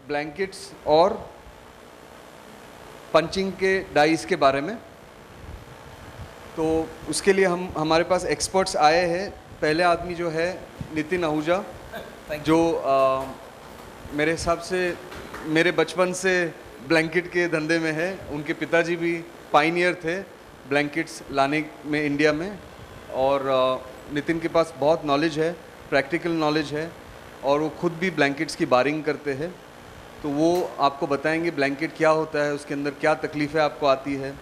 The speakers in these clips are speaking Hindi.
ब्लैंकेट्स और पंचिंग के डाइस के बारे में। तो उसके लिए हमारे पास एक्सपर्ट्स आए हैं। पहले आदमी जो है नितिन आहूजा, जो मेरे हिसाब से मेरे बचपन से ब्लैंकेट के धंधे में है। उनके पिताजी भी पाइनियर थे ब्लैंकेट्स लाने में इंडिया में, और नितिन के पास बहुत नॉलेज है, प्रैक्टिकल नॉलेज है, और वो खुद भी ब्लैंकेट्स की बारिंग करते हैं। तो वो आपको बताएंगे ब्लैंकेट क्या होता है, उसके अंदर क्या तकलीफ़ें आपको आती है,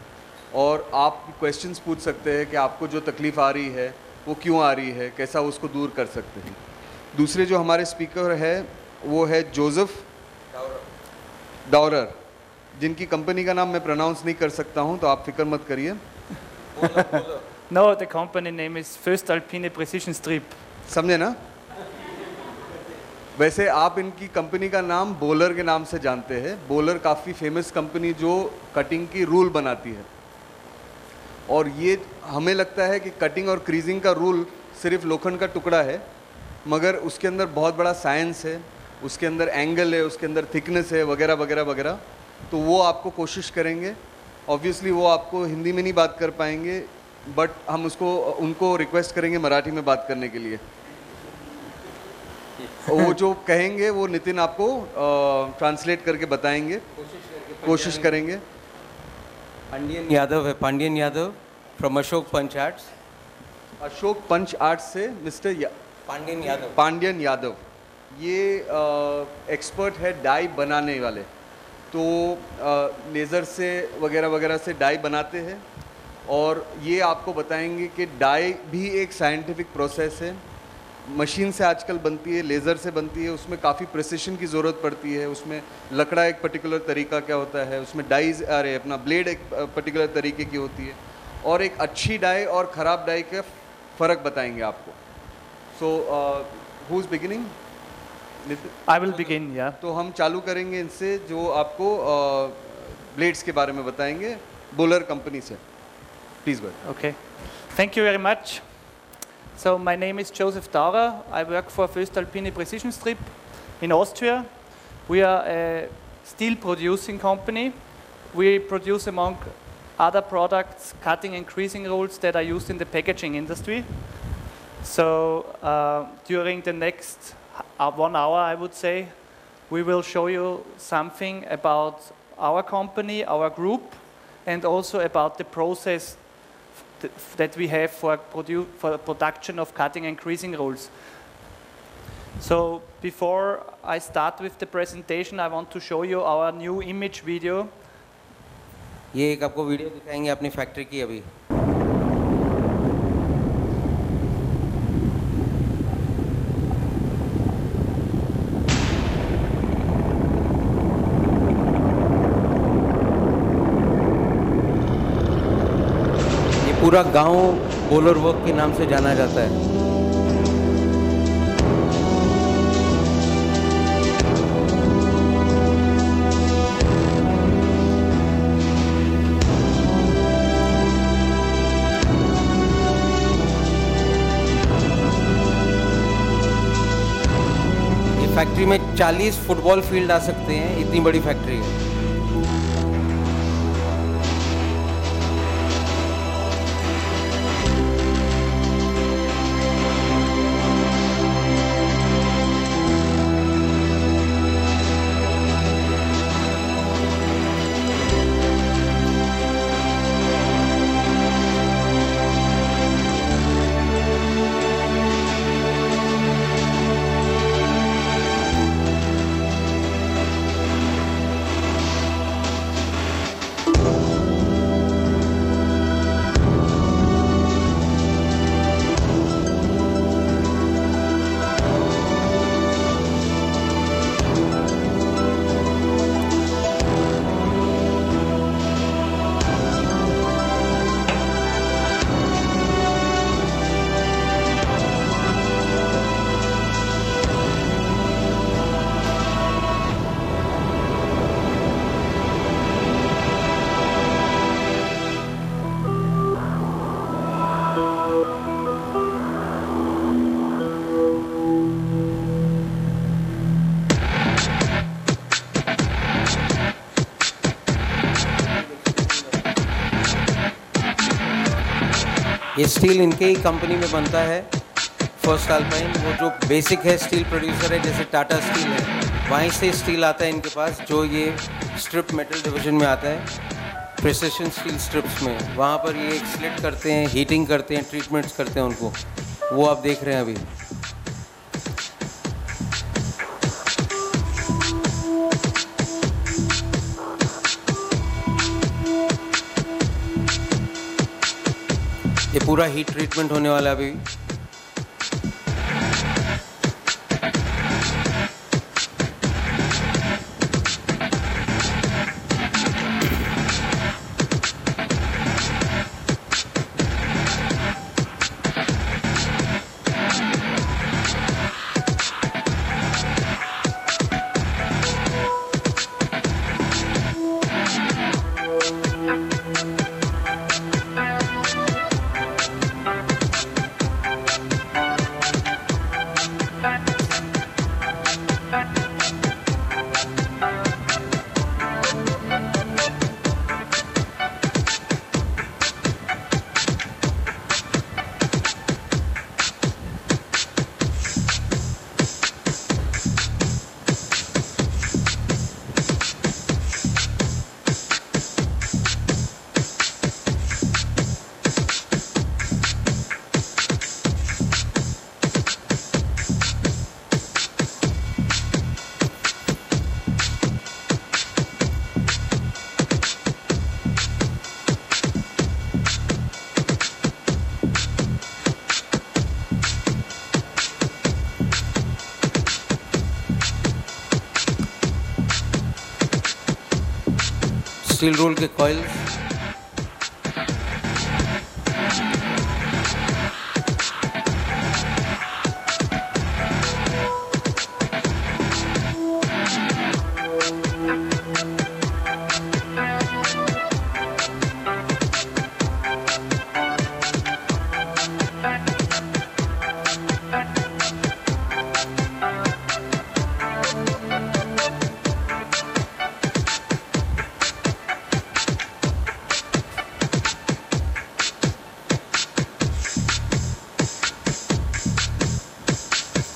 और आप क्वेश्चंस पूछ सकते हैं कि आपको जो तकलीफ़ आ रही है वो क्यों आ रही है, कैसा उसको दूर कर सकते हैं। दूसरे जो हमारे स्पीकर है वो है जोसेफ डॉरर, जिनकी कंपनी का नाम मैं प्रोनाउंस नहीं कर सकता हूं, तो आप फिक्र मत करिए। No, the company name is voestalpine Precision Strip. समझे ना? वैसे आप इनकी कंपनी का नाम बोलर के नाम से जानते हैं। बोलर काफ़ी फेमस कंपनी जो कटिंग की रूल बनाती है, और ये हमें लगता है कि कटिंग और क्रीजिंग का रूल सिर्फ लोखंड का टुकड़ा है, मगर उसके अंदर बहुत बड़ा साइंस है, उसके अंदर एंगल है, उसके अंदर थिकनेस है, वगैरह वगैरह वगैरह। तो वो आपको कोशिश करेंगे। ऑब्वियसली वो आपको हिंदी में नहीं बात कर पाएंगे, बट हम उनको रिक्वेस्ट करेंगे मराठी में बात करने के लिए। वो जो कहेंगे वो नितिन आपको ट्रांसलेट करके बताएंगे, कोशिश करेंगे। पांडियन यादव है, Pandian Yadav from Ashok Punch Arts. Ashok Punch Arts से मिस्टर पांडियन यादव, ये एक्सपर्ट है डाई बनाने वाले। तो लेज़र से वगैरह वगैरह से डाई बनाते हैं, और ये आपको बताएंगे कि डाई भी एक साइंटिफिक प्रोसेस है। मशीन से आजकल बनती है, लेज़र से बनती है, उसमें काफ़ी प्रिसिशन की ज़रूरत पड़ती है। उसमें लकड़ा एक पर्टिकुलर तरीका क्या होता है, उसमें डाइज अपना ब्लेड एक पर्टिकुलर तरीके की होती है, और एक अच्छी डाई और ख़राब डाई का फ़र्क बताएंगे आपको। So who is beginning? I will begin, yeah. तो हम चालू करेंगे इनसे, जो आपको ब्लेड्स के बारे में बताएंगे बोलर कंपनी से। Please go. Okay. Thank you very much. So my name is Joseph Daurer. I work for voestalpine Precision Strip in Austria. We are a steel producing company. We produce, among other products, cutting and creasing rolls that are used in the packaging industry. So during the next 1 hour, I would say, we will show you something about our company, our group, and also about the process that we have for production of cutting and creasing rolls. So before I start with the presentation, I want to show you our new image video. ये एक आपको वीडियो दिखाएंगे अपनी फैक्ट्री की अभी। पूरा गांव बोलर वर्क के नाम से जाना जाता है। ये फैक्ट्री में 40 फुटबॉल फील्ड आ सकते हैं, इतनी बड़ी फैक्ट्री है। स्टील इनके ही कंपनी में बनता है, फर्स्ट अल्पाइन। वो जो बेसिक है स्टील प्रोड्यूसर है, जैसे टाटा स्टील है, वहीं से स्टील आता है इनके पास, जो ये स्ट्रिप मेटल डिवीजन में आता है, प्रिसिशन स्टील स्ट्रिप्स में। वहाँ पर ये एक्सलेट करते हैं, हीटिंग करते हैं, ट्रीटमेंट्स करते हैं उनको, वो आप देख रहे हैं अभी। ये पूरा हीट ट्रीटमेंट होने वाला है अभी। स्टील रोल के कॉइल्स,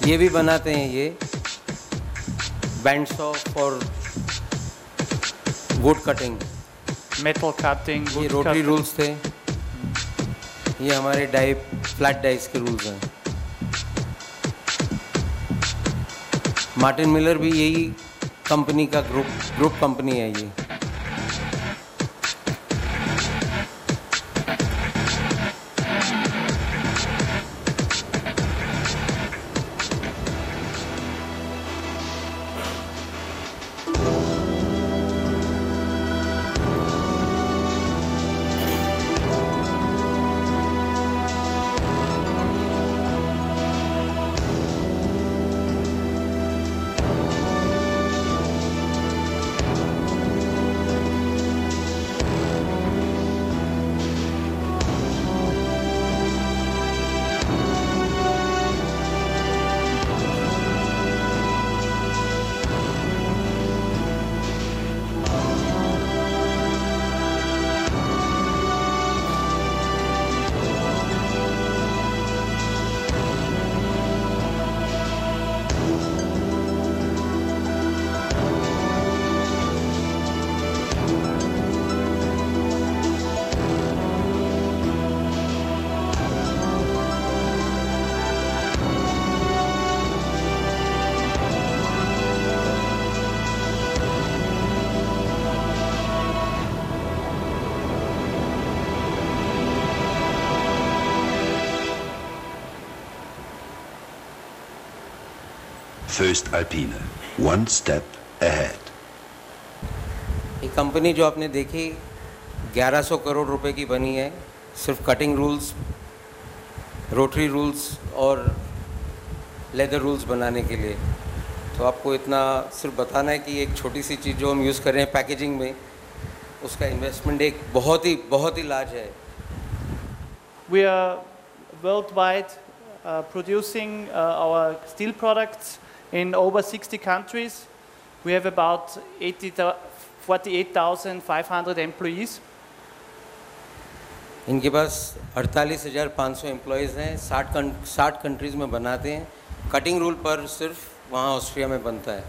ये भी बनाते हैं ये band saw for would cutting, metal cutting, ये wood रोटरी cutting. रूल्स थे, ये हमारे डाई फ्लैट डाइस के रूल्स हैं। मार्टिन मिलर भी यही कंपनी का ग्रुप कंपनी है ये। First Alpine, one step ahead. ये कंपनी जो आपने देखी 1100 करोड़ रुपए की बनी है, सिर्फ कटिंग रूल्स, रोटरी रूल्स और लेदर रूल्स बनाने के लिए। तो आपको इतना सिर्फ बताना है कि एक छोटी सी चीज़ जो हम यूज़ कर रहे हैं पैकेजिंग में, उसका इन्वेस्टमेंट एक बहुत ही लार्ज है। We are worldwide producing our steel products in over 60 countries. We have about 48,500 employees. इनके पास 48,500 एम्प्लॉयज़ हैं, 60 कंट्रीज़ में बनाते हैं। कटिंग रूल पर सिर्फ वहाँ ऑस्ट्रिया में बनता है।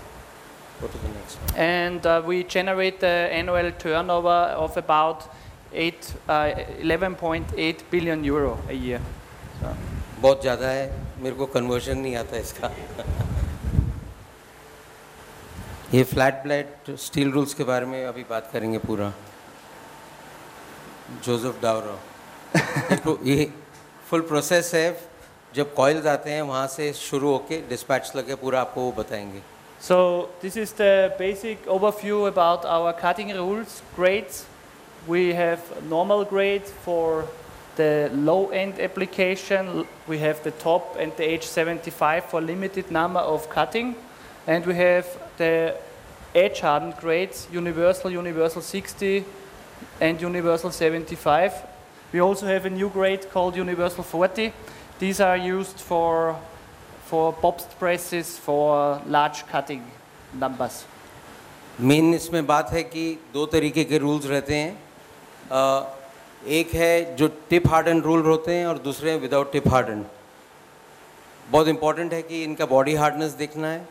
Go to the next one. And we generate an annual turnover of about 11.8 billion euro a year. So. बहुत ज़्यादा है, मेरे को कन्वर्जन नहीं आता इसका। ये फ्लैट प्लेट स्टील रूल्स के बारे में अभी बात करेंगे पूरा। जोसेफ डावरा। ये फुल प्रोसेस है, जब कॉइल्स आते हैं वहाँ से शुरू होके डिस्पैच लगे पूरा आपको वो बताएंगे। So this is the basic overview about our cutting rules, grades. We have normal grades for the low-end application. We have the top and the H75 for limited number of cutting. And we have the edge-hardened grades, Universal, Universal 60 and Universal 75. We also have a new grade called Universal 40. These are used for box presses for large cutting numbers. Main इसमें बात है कि दो तरीके के रूल्स रहते हैं। एक है जो टिप हार्डन रूल होते हैं और दूसरे विदाउट टिप हार्डन। बहुत इंपॉर्टेंट है कि इनका बॉडी हार्डनेस देखना है।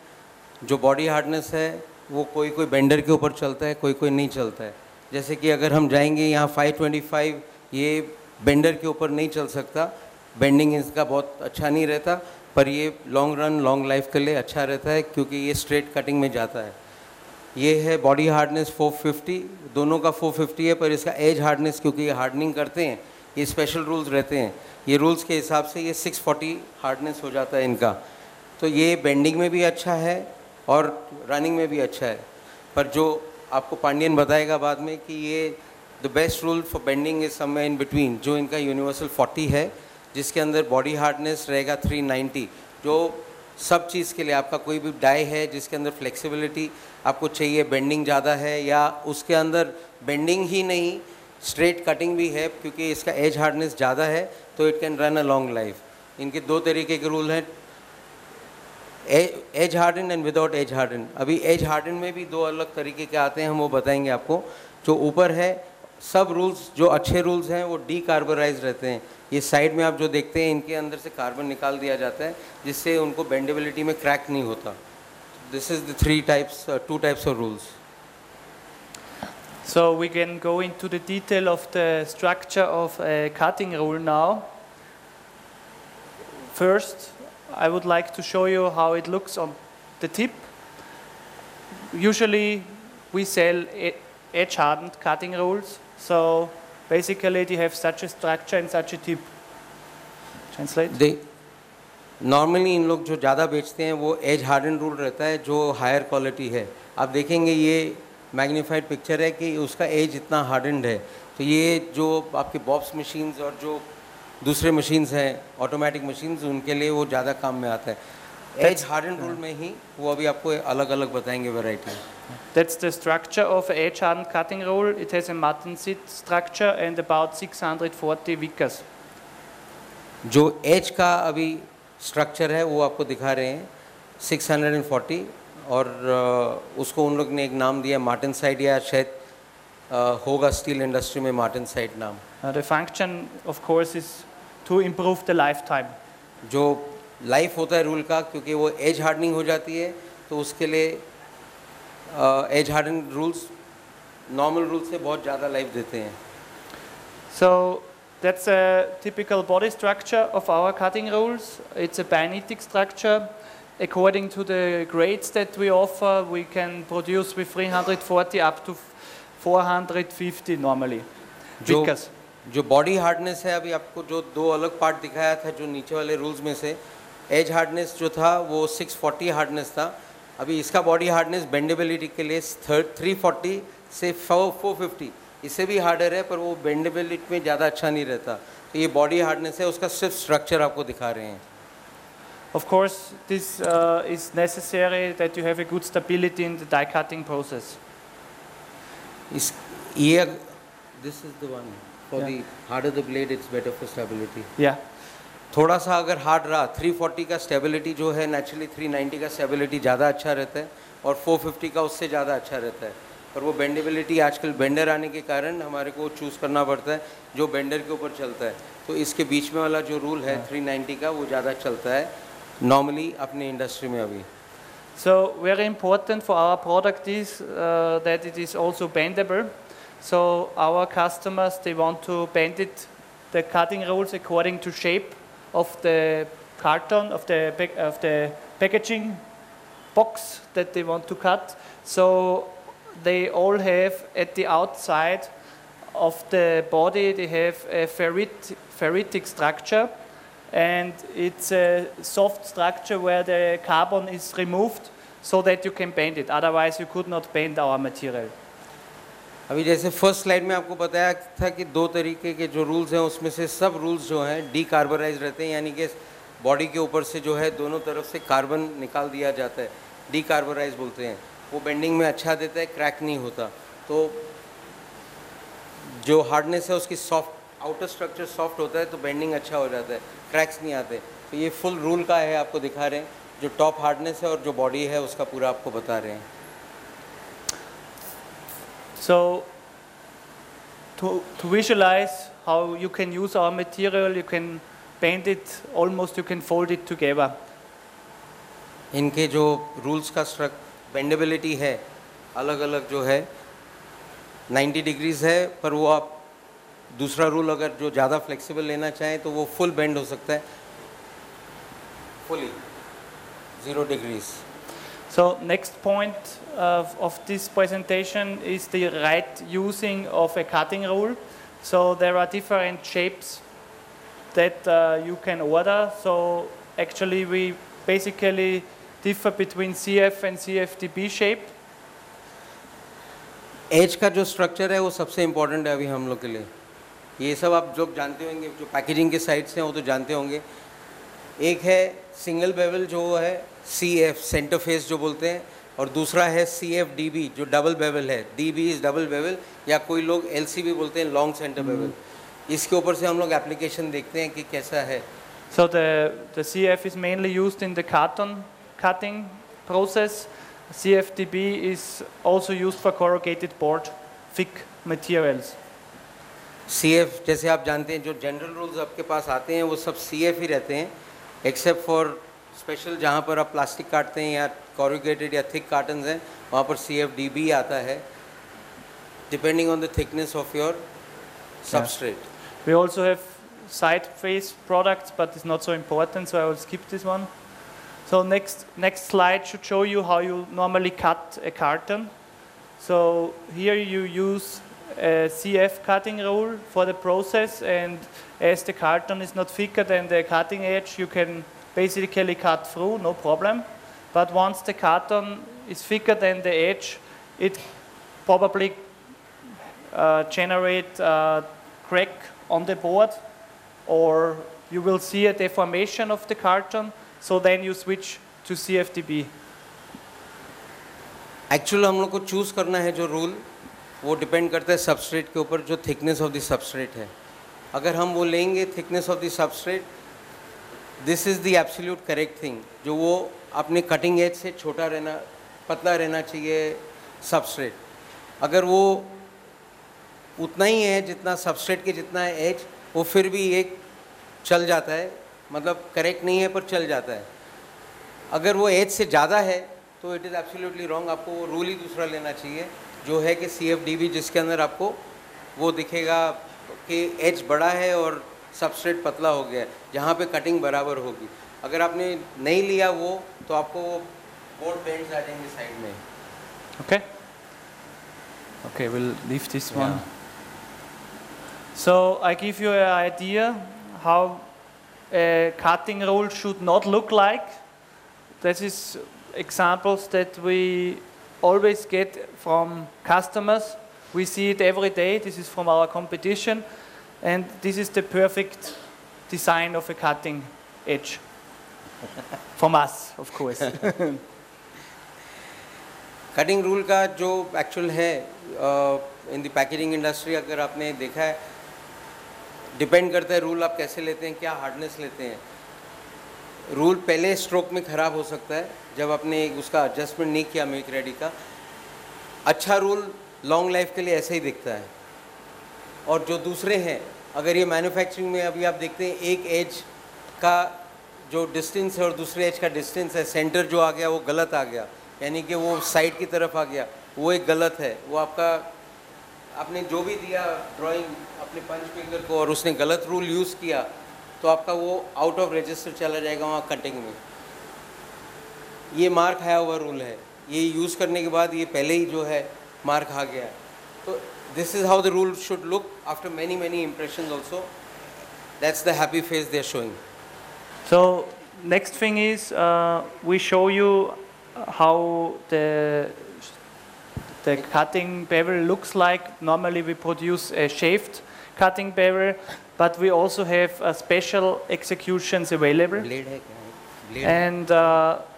जो बॉडी हार्डनेस है वो कोई कोई बेंडर के ऊपर चलता है, कोई कोई नहीं चलता है। जैसे कि अगर हम जाएंगे यहाँ 525, ये बेंडर के ऊपर नहीं चल सकता, बेंडिंग इसका बहुत अच्छा नहीं रहता, पर ये लॉन्ग रन लॉन्ग लाइफ के लिए अच्छा रहता है क्योंकि ये स्ट्रेट कटिंग में जाता है। ये है बॉडी हार्डनेस 450, दोनों का 450 है, पर इसका एज हार्डनेस क्योंकि ये हार्डनिंग करते हैं, ये स्पेशल रूल्स रहते हैं। ये रूल्स के हिसाब से ये 640 हार्डनेस हो जाता है इनका। तो ये बेंडिंग में भी अच्छा है और रनिंग में भी अच्छा है। पर जो आपको पांडियन बताएगा बाद में कि ये the best rule for bending is somewhere in between, जो इनका यूनिवर्सल 40 है, जिसके अंदर बॉडी हार्डनेस रहेगा 390। जो सब चीज़ के लिए आपका कोई भी डाई है जिसके अंदर फ्लेक्सिबिलिटी आपको चाहिए, बेंडिंग ज़्यादा है या उसके अंदर बेंडिंग ही नहीं स्ट्रेट कटिंग भी है, क्योंकि इसका एज हार्डनेस ज़्यादा है तो it can run a long life. इनके दो तरीके के रूल हैं, edge harden and without edge harden. अभी एज हार्डन में भी दो अलग तरीके के आते हैं, हम वो बताएंगे आपको। जो ऊपर है सब रूल्स जो अच्छे रूल्स हैं वो डीकार्बोराइज रहते हैं। ये साइड में आप जो देखते हैं इनके अंदर से कार्बन निकाल दिया जाता है जिससे उनको बेंडेबिलिटी में क्रैक नहीं होता। This is the two types of rules. So we can go into the detail of the structure of a cutting rule now. First, I would like to show you how it looks on the tip. Usually we sell edge-hardened cutting rules. So basically they have such a structure and such a tip. Translate? Normally इन लोग जो ज़्यादा बेचते हैं वो एज हार्डन रूल रहता है जो हायर क्वालिटी है। आप देखेंगे ये मैग्नीफाइड पिक्चर है कि उसका एज इतना हार्डनड है। तो ये जो आपके बॉब्स मशीन्स और जो दूसरे मशीन्स हैं ऑटोमेटिक मशीन्स, उनके लिए वो ज़्यादा काम में आता है। एज हार्डन रूल में ही वो अभी आपको अलग अलग बताएंगे variety. That's the structure of an edge-hardened cutting rule. It has a Martensit structure and about 640 Vickers. जो एज का अभी स्ट्रक्चर है वो आपको दिखा रहे हैं 640, और उसको उन लोग ने एक नाम दिया मार्टेनसाइट, या शायद होगा स्टील इंडस्ट्री में मार्टेनसाइट नाम। The function of course is to improve the lifetime. जो लाइफ होता है रूल का, क्योंकि वो एज हार्डनिंग हो जाती है तो उसके लिए edge harden rules normal rule से बहुत ज़्यादा लाइफ देते हैं। So that's a typical body structure of our cutting rules. It's a binetic structure. According to the grades that we offer, we can produce with 340 up to 450 normally. जो बॉडी हार्डनेस है, अभी आपको जो दो अलग पार्ट दिखाया था जो नीचे वाले रूल्स में से, एज हार्डनेस जो था वो 640 हार्डनेस था। अभी इसका बॉडी हार्डनेस बेंडेबिलिटी के लिए 340 से 450, इससे भी हार्डर है, पर वो बेंडेबिलिटी में ज़्यादा अच्छा नहीं रहता। तो ये बॉडी हार्डनेस है, उसका सिर्फ स्ट्रक्चर आपको दिखा रहे हैं। Of course, this is necessary that you have a good stability in the die cutting process. This is the one for the harder the blade, it's better for stability. Yeah. थोड़ा सा अगर हार्ड रहा 340 का स्टेबिलिटी जो है नेचुरली 390 का स्टेबिलिटी ज़्यादा अच्छा रहता है, और 450 का उससे ज़्यादा अच्छा रहता है। पर वो बेंडेबिलिटी आजकल बेंडर आने के कारण हमारे को चूज़ करना पड़ता है जो बेंडर के ऊपर चलता है। तो इसके बीच में वाला जो रूल है 390 का वो ज़्यादा चलता है नॉर्मली अपने इंडस्ट्री में अभी। So very important for our product is that it is also bendable. So our customers, they want to bend it, the cutting rules according to shape of the carton, of the packaging box that they want to cut. So they all have at the outside of the body, they have a ferritic structure, and it's a soft structure where the carbon is removed so that you can bend it. Otherwise you could not bend our material. अभी जैसे फर्स्ट स्लाइड में आपको बताया था कि 2 तरीके के जो रूल्स हैं उसमें से सब रूल्स जो हैं डीकार्बोनाइज रहते हैं, यानी कि बॉडी के ऊपर से जो है दोनों तरफ से कार्बन निकाल दिया जाता है, डीकार्बोनाइज बोलते हैं। वो बेंडिंग में अच्छा देता है, क्रैक नहीं होता। तो जो हार्डनेस है उसकी सॉफ्ट आउटर स्ट्रक्चर सॉफ्ट होता है तो बेंडिंग अच्छा हो जाता है, क्रैक्स नहीं आते। तो ये फुल रूल का है, आपको दिखा रहे हैं जो टॉप हार्डनेस है और जो बॉडी है उसका पूरा आपको बता रहे हैं। So to visualize how you can use our material, you can bend it, almost you can fold it together. इनके जो रूल्स का बेंडेबिलिटी है अलग अलग जो है 90 डिग्रीज है, पर वो आप दूसरा रूल अगर जो ज़्यादा फ्लेक्सिबल लेना चाहें तो वो फुल बेंड हो सकता है, fully 0 degrees. So next point of this presentation is the right using of a cutting rule. So there are different shapes that you can order. So actually we basically differ between CF and CFDB shape. Edge का जो स्ट्रक्चर है वो सबसे इम्पोर्टेंट है अभी हम लोग के लिए। ये सब आप जो जानते होंगे, जो पैकेजिंग के साइड से हैं वो तो जानते होंगे। एक है सिंगल बेवल जो है CF सेंटर फेस जो बोलते हैं, और दूसरा है CFDB जो डबल बेवल है। DB इज़ डबल बेवल, या कोई लोग LCB बोलते हैं, लॉन्ग सेंटर बेवल। इसके ऊपर से हम लोग एप्लीकेशन देखते हैं कि कैसा है। So the CF is mainly used in the carton cutting process. CFDB is also used for corrugated board, thick materials. CF जैसे आप जानते हैं जो जनरल रूल्स आपके पास आते हैं वो सब CF ही रहते हैं, एक्सेप्ट फॉर स्पेशल जहाँ पर आप प्लास्टिक काटते हैं या corrugated या thick cartons हैं, वहाँ पर CFDB आता है, depending on the thickness of your substrate. We also have side face products, but it's not so important, so I will skip this one. So next slide should show you how you normally cut a carton. So here you use a CF cutting rule for the process, and as the carton is not thicker than the cutting edge, you can basically cut through, no problem. But once the carton is thicker than the edge, it probably generate a crack on the board, or you will see a deformation of the carton, so then you switch to CFDB. Actual हम लोग को चूज़ करना है जो रूल, वो डिपेंड करता है सबस्ट्रेट के ऊपर, जो थिकनेस ऑफ द सबस्ट्रेट है। अगर हम वो लेंगे thickness of the substrate, this is the absolute correct thing, जो वो अपने कटिंग एज से छोटा रहना, पतला रहना चाहिए सबस्ट्रेट। अगर वो उतना ही है जितना सबस्ट्रेट के जितना है एज, वो फिर भी एक चल जाता है, मतलब करेक्ट नहीं है पर चल जाता है। अगर वो एज से ज़्यादा है तो इट इज़ एब्सोल्युटली रॉन्ग, आपको वो रूल ही दूसरा लेना चाहिए जो है कि CFDB, जिसके अंदर आपको वो दिखेगा कि एज बड़ा है और सबस्ट्रेट पतला हो गया है, जहाँ पे कटिंग बराबर होगी। अगर आपने नहीं लिया वो, तो आपको वो बोर्ड बेंड्स आ जाएंगे साइड में। Okay? Okay, we'll leave this one. So I give you an idea how a cutting rule should not look like. This is examples that we always get from customers. We see it every day. This is from our competition, and this is the perfect design of a cutting edge. From us, of course. Cutting rule का जो एक्चुअल है इन द पैकेजिंग इंडस्ट्री, अगर आपने देखा है, डिपेंड करता है रूल आप कैसे लेते हैं, क्या हार्डनेस लेते हैं। रूल पहले स्ट्रोक में ख़राब हो सकता है जब आपने उसका एडजस्टमेंट नहीं किया मेक रेडी का, अच्छा रूल लॉन्ग लाइफ के लिए ऐसे ही दिखता है। और जो दूसरे हैं, अगर ये मैन्युफैक्चरिंग में अभी आप देखते हैं एक एज का जो डिस्टेंस है और दूसरे एज का डिस्टेंस है, सेंटर जो आ गया वो गलत आ गया, यानी कि वो साइड की तरफ आ गया, वो एक गलत है। वो आपका आपने जो भी दिया ड्राइंग अपने पंच फिंगर को और उसने गलत रूल यूज़ किया तो आपका वो आउट ऑफ रजिस्टर चला जाएगा वहाँ कटिंग में। ये मार खाया हुआ रूल है, ये यूज़ करने के बाद ये पहले ही जो है मार खा गया। तो this is how the rule should look after many many impressions also. That's the happy face they are showing. So next thing is we show you how the cutting bevel looks like. Normally we produce a shaved cutting bevel, but we also have special executions available. Blade है क्या? Blade And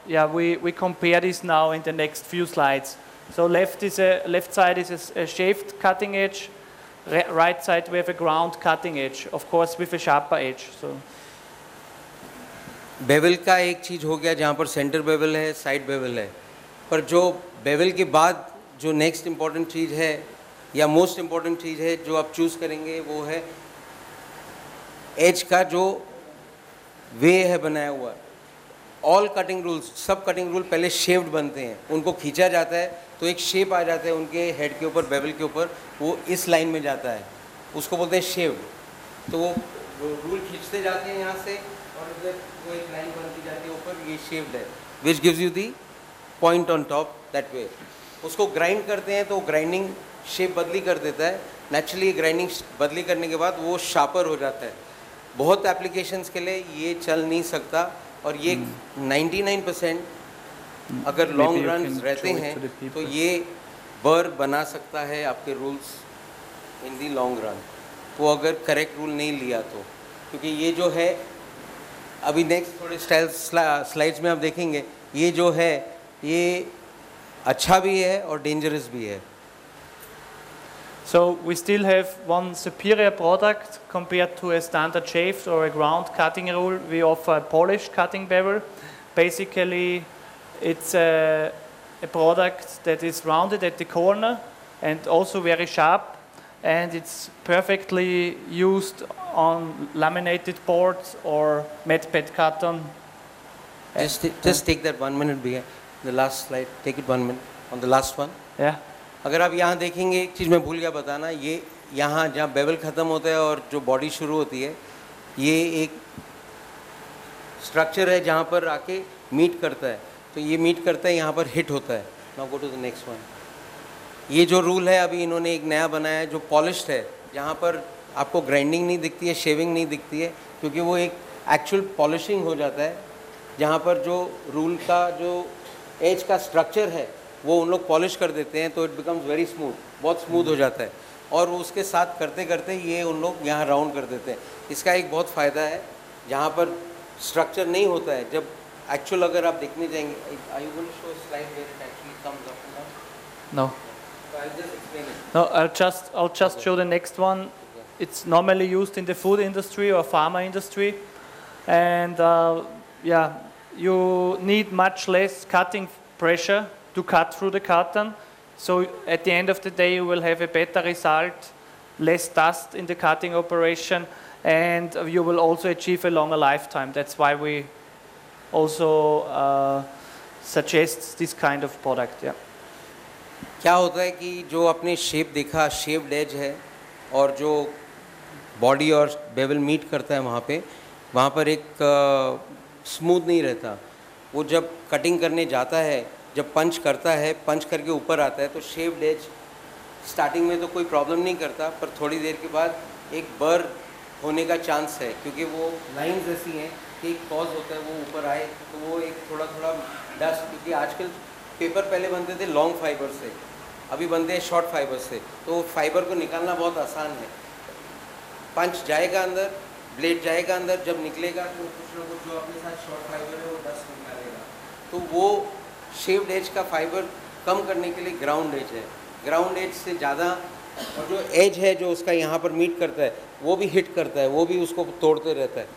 yeah, we compare this now in the next few slides. So left side is a shaved cutting edge. Right side we have a ground cutting edge, of course with a sharper edge. So bevel का एक चीज़ हो गया जहाँ पर सेंटर बेवल है, साइड बेवल है, पर जो बेवल के बाद जो नेक्स्ट इम्पॉर्टेंट चीज़ है या मोस्ट इम्पॉर्टेंट चीज़ है जो आप चूज़ करेंगे वो है एज का जो वे है बनाया हुआ। ऑल कटिंग रूल्स, सब कटिंग रूल पहले शेप्ड बनते हैं, उनको खींचा जाता है तो एक शेप आ जाता है उनके हेड के ऊपर, बेवल के ऊपर, वो इस लाइन में जाता है, उसको बोलते हैं शेप्ड। तो वो रूल खींचते जाते हैं यहाँ से और उधर वो एक लाइन बनती जाती है ऊपर, ये शेप्ड है, which gives you the point on top that way. उसको ग्राइंड करते हैं तो ग्राइंडिंग शेप बदली कर देता है। नेचुरली ग्राइंडिंग बदली करने के बाद वो शार्पर हो जाता है। बहुत एप्लीकेशंस के लिए ये चल नहीं सकता और ये 99% अगर लॉन्ग रन रहते हैं तो ये बर बना सकता है आपके rules in the long run, वो अगर करेक्ट रूल नहीं लिया तो। क्योंकि ये जो है अभी नेक्स्ट थोड़े स्लाइड्स में आप देखेंगे, ये जो है ये अच्छा भी है और डेंजरस भी है। So we still have one superior product compared to a standard shaved or a ground cutting rule. We offer a polished cutting bevel. Basically, it's a product that is rounded at the corner and also very sharp, and it's perfectly used on laminated boards or matte pad carton. Just take that 1 minute भैया, the last slide, take it 1 minute on the last one. Yeah. अगर आप यहाँ देखेंगे, एक चीज़ मैं भूल गया बताना, ये यहाँ जहाँ बेवल ख़त्म होता है और जो बॉडी शुरू होती है, ये एक स्ट्रक्चर है जहाँ पर आके मीट करता है। तो ये मीट करता है, यहाँ पर हिट होता है। Now go to the next one. ये जो रूल है अभी इन्होंने एक नया बनाया है जो पॉलिश्ड है, जहाँ पर आपको ग्राइंडिंग नहीं दिखती है, शेविंग नहीं दिखती है, क्योंकि वो एक एक्चुअल पॉलिशिंग हो जाता है, जहाँ पर जो रूल का जो एज का स्ट्रक्चर है वो उन लोग पॉलिश कर देते हैं, तो इट बिकम्स वेरी स्मूथ, बहुत स्मूथ हो जाता है। और उसके साथ करते करते ये उन लोग यहाँ राउंड कर देते हैं। इसका एक बहुत फ़ायदा है, जहाँ पर स्ट्रक्चर नहीं होता है, जब एक्चुअल अगर आप देखने जाएंगे, I will show slide where it actually comes up. No. So I'll just explain it. No, I'll just show the next one. It's normally used in the food industry or pharma industry, and yeah, you need much less cutting pressure to cut through the carton. So at the end of the day, you will have a better result, less dust in the cutting operation, and you will also achieve a longer lifetime. That's why we also suggest this kind of product. Yeah. क्या होता है कि जो आपने शेप देखा, शेप्ड एज है, और जो बॉडी और बेवल मीट करता है वहाँ पर एक स्मूथ नहीं रहता। वो जब कटिंग करने जाता है, जब पंच करता है, पंच करके ऊपर आता है, तो शेप्ड एज स्टार्टिंग में तो कोई प्रॉब्लम नहीं करता, पर थोड़ी देर के बाद एक बर होने का चांस है, क्योंकि वो लाइंस ऐसी हैं कि एक कॉज होता है वो ऊपर आए, तो वो एक थोड़ा थोड़ा डस्ट, क्योंकि आजकल पेपर पहले बनते थे लॉन्ग फाइबर से, अभी बनते हैं शॉर्ट फाइबर से, तो फाइबर को निकालना बहुत आसान है। पंच जाएगा अंदर, ब्लेड जाएगा अंदर, जब निकलेगा तो कुछ ना कुछ जो अपने साथ शॉर्ट फाइबर है वो डस्ट निकालेगा। तो वो शेप्ड एज का फाइबर कम करने के लिए ग्राउंड एज है, ग्राउंड एज से ज़्यादा, और जो एज है जो उसका यहाँ पर मीट करता है वो भी हिट करता है, वो भी उसको तोड़ते रहता है।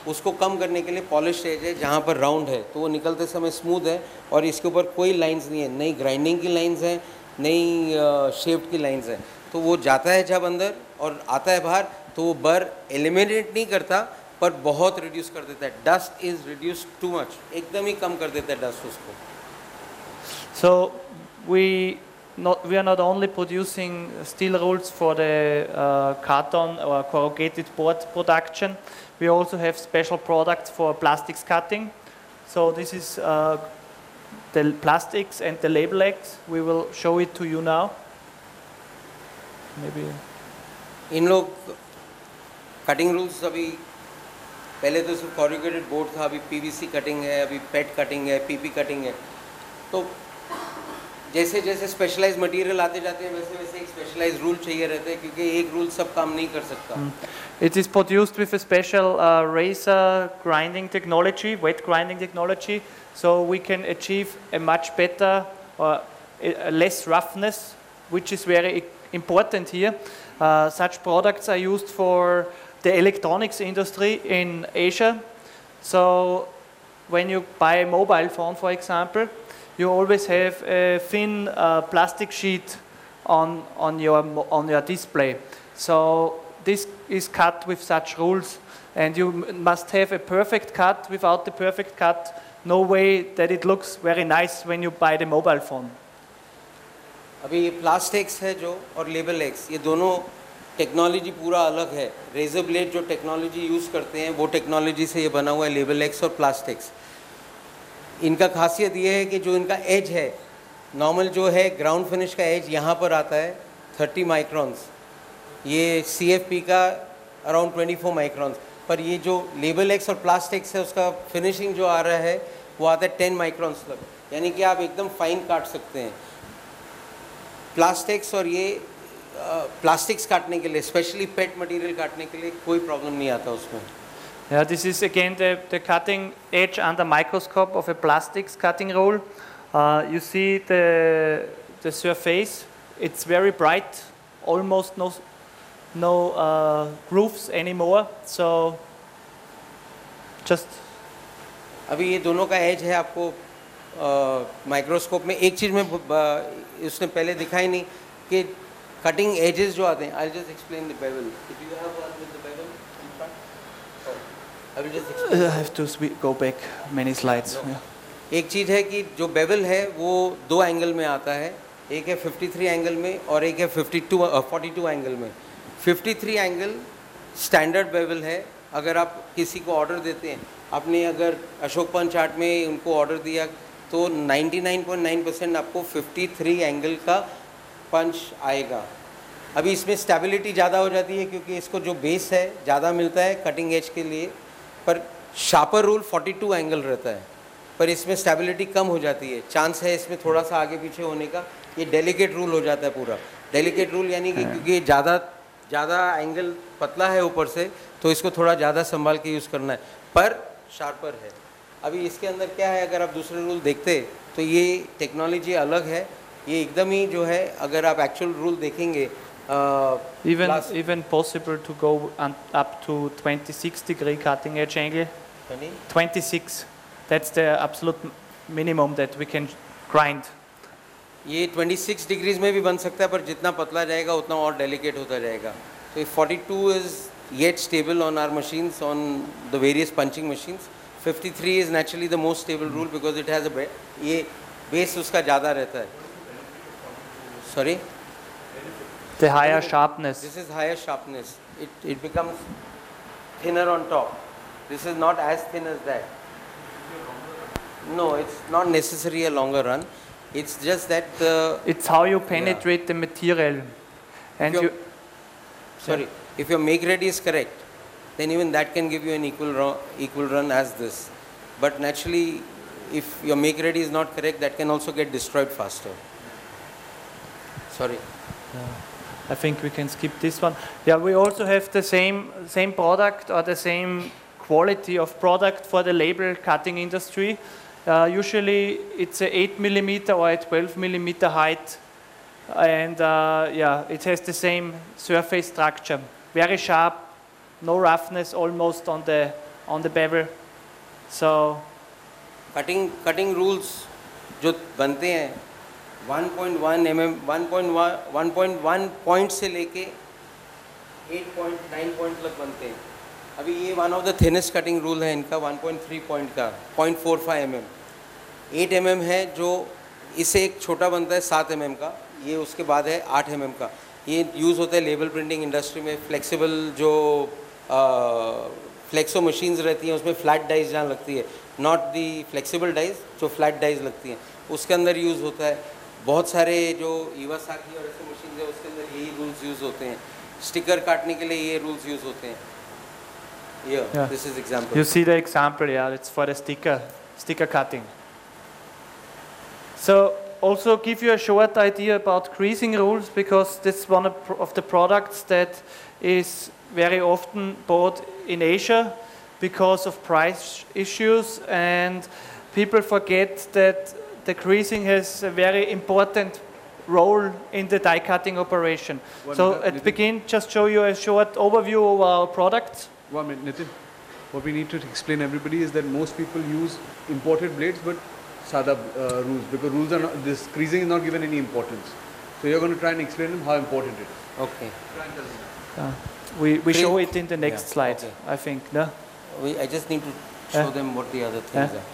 उसको कम करने के लिए पॉलिश एज है जहाँ पर राउंड है, तो वो निकलते समय स्मूथ है और इसके ऊपर कोई लाइंस नहीं है, नई ग्राइंडिंग की लाइंस हैं, नई शेप्ड की लाइंस हैं, तो वो जाता है जब अंदर और आता है बाहर, तो वो बर एलिमिनेट नहीं करता पर बहुत रिड्यूस कर देता है. Dust is reduce too much, एकदम ही कम कर देता है डस्ट उसको. So we are not only producing steel rolls for the carton or corrugated board production, we also have special products for plastics cutting. So this is the plastics and the label X. We will show it to you now. Maybe. इन लोग कटिंग रूल्स अभी, पहले तो सिर्फ कॉरुगेटेड बोर्ड था, अभी पीवीसी कटिंग है, अभी पेट कटिंग है, पीपी कटिंग है. तो जैसे जैसे स्पेशलाइज मटेरियल आते जाते हैं वैसे वैसे एक स्पेशलाइज रूल चाहिए रहता है, क्योंकि एक रूल सब काम नहीं कर सकता. It is produced with a special razor grinding technology, wet grinding technology, so we can achieve a much better or a less roughness, which is very important here. Such products are used for the electronics industry in Asia. So when you buy a mobile phone, for example, you always have a thin plastic sheet on your display. So this is cut with such rules, and you must have a perfect cut. Without the perfect cut, no way that it looks very nice when you buy the mobile phone. अभी ये प्लास्टिक्स है जो और लेबल एक्स, ये दोनों टेक्नोलॉजी पूरा अलग है. रेजर ब्लेड जो टेक्नोलॉजी यूज़ करते हैं वो टेक्नोलॉजी से ये बना हुआ है लेबल एक्स और प्लास्टिक्स. इनका खासियत ये है कि जो इनका एज है, नॉर्मल जो है ग्राउंड फिनिश का एज यहाँ पर आता है 30 माइक्रॉन्स, ये CFP का अराउंड 24 माइक्रॉन्स, पर ये जो लेबल एक्स और प्लास्टिक्स है उसका फिनिशिंग जो आ रहा है वो आता है 10 माइक्रॉन्स तक, यानी कि आप एकदम फाइन काट सकते हैं. प्लास्टिक्स और ये प्लास्टिक्स काटने के लिए, स्पेशली पेट मटेरियल काटने के लिए कोई प्रॉब्लम नहीं आता उसमें. Yeah, this is again the cutting edge under microscope of a plastics cutting roll. You see the surface, it's very bright, almost no grooves anymore, so just. अभी ये दोनों का एज है आपको माइक्रोस्कोप में. एक चीज़ में उसने पहले दिखाई नहीं कि कटिंग एजेस जो आते हैं. I just explain the bevel. If you have one with the bevel in front, I will just explain. I have to go back many slides. No. Yeah. एक चीज़ है कि जो बेवल है वो दो एंगल में आता है, एक है 53 एंगल में और एक है 42 एंगल में. 53 एंगल स्टैंडर्ड बेवल है. अगर आप किसी को ऑर्डर देते हैं, आपने अगर अशोक पंच आर्ट में उनको ऑर्डर दिया तो 99.9% आपको 53 एंगल का पंच आएगा. अभी इसमें स्टेबिलिटी ज़्यादा हो जाती है क्योंकि इसको जो बेस है ज़्यादा मिलता है कटिंग एज के लिए, पर शार्पर रूल 42 एंगल रहता है, पर इसमें स्टेबिलिटी कम हो जाती है. चांस है इसमें थोड़ा सा आगे पीछे होने का. ये डेलिकेट रूल हो जाता है पूरा. डेलिकेट रूल यानी कि क्योंकि ज़्यादा एंगल पतला है ऊपर से, तो इसको थोड़ा ज़्यादा संभाल के यूज़ करना है, पर शार्पर है. अभी इसके अंदर क्या है, अगर आप दूसरे रूल देखते तो ये टेक्नोलॉजी अलग है. ये एकदम ही जो है, अगर आप एक्चुअल रूल देखेंगे, even possible to go up to 26 degree cutting edge angle. 26. That's the absolute minimum that we can grind. ये 26 डिग्रीज में भी बन सकता है, पर जितना पतला जाएगा उतना और डेलिकेट होता जाएगा. तो 42 is yet stable on our machines, on the various punching machines. 53 is naturally the most stable rule because it has a ये base उसका ज़्यादा रहता है. Sorry? The higher sharpness. This is higher sharpness. It becomes thinner on top. This is not as thin as that. No, it's not necessarily a longer run. It's just that it's how you penetrate the material. And sorry, if your make ready is correct, then even that can give you an equal run as this. But naturally, if your make ready is not correct, that can also get destroyed faster. Sorry. I think we can skip this one. Yeah, we also have the same product or the same quality of product for the label cutting industry. Usually it's a 8 millimeter or a 12 millimeter height, and it has the same surface structure. Very sharp, no roughness almost on the bevel. So cutting rules जो बनते हैं 1.1 mm 1.1 पॉइंट से लेके 8.9 पॉइंट तक बनते हैं। अभी ये one of the thinnest cutting rule है इनका 1.3 पॉइंट का 0.45 mm। 8 mm है जो इससे एक छोटा बनता है 7 mm का, ये उसके बाद है 8 mm का। ये यूज़ होता है लेबल प्रिंटिंग इंडस्ट्री में। फ्लेक्सिबल जो फ्लेक्सो मशीन्स रहती हैं उसमें फ्लैट डाइज जहाँ लगती है, नॉट दी फ्लेक्सिबल डाइज, जो फ्लैट डाइज लगती हैं उसके अंदर यूज़ होता है। बहुत सारे जो इवासाकी और ऐसे मशीन है उसके अंदर यही रूल्स यूज़ होते हैं। स्टिकर काटने के लिए ये रूल्स यूज़ होते हैं। Yeah. This is example. You see the example, yeah, it's for the sticker cutting. So also give you a short idea about creasing rules, because this is one of the products that is very often bought in Asia because of price issues, and people forget that the creasing has a very important role in the die cutting operation. So at begin, just show you a short overview of our products. 1 minute, Nitin. What we need to explain everybody is that most people use imported blades, but sada rules, because rules are not, this creasing is not given any importance. So you're going to try and explain them how important it is. Okay. We show it in the next slide, okay. I think. No? I just need to show them what the other things are.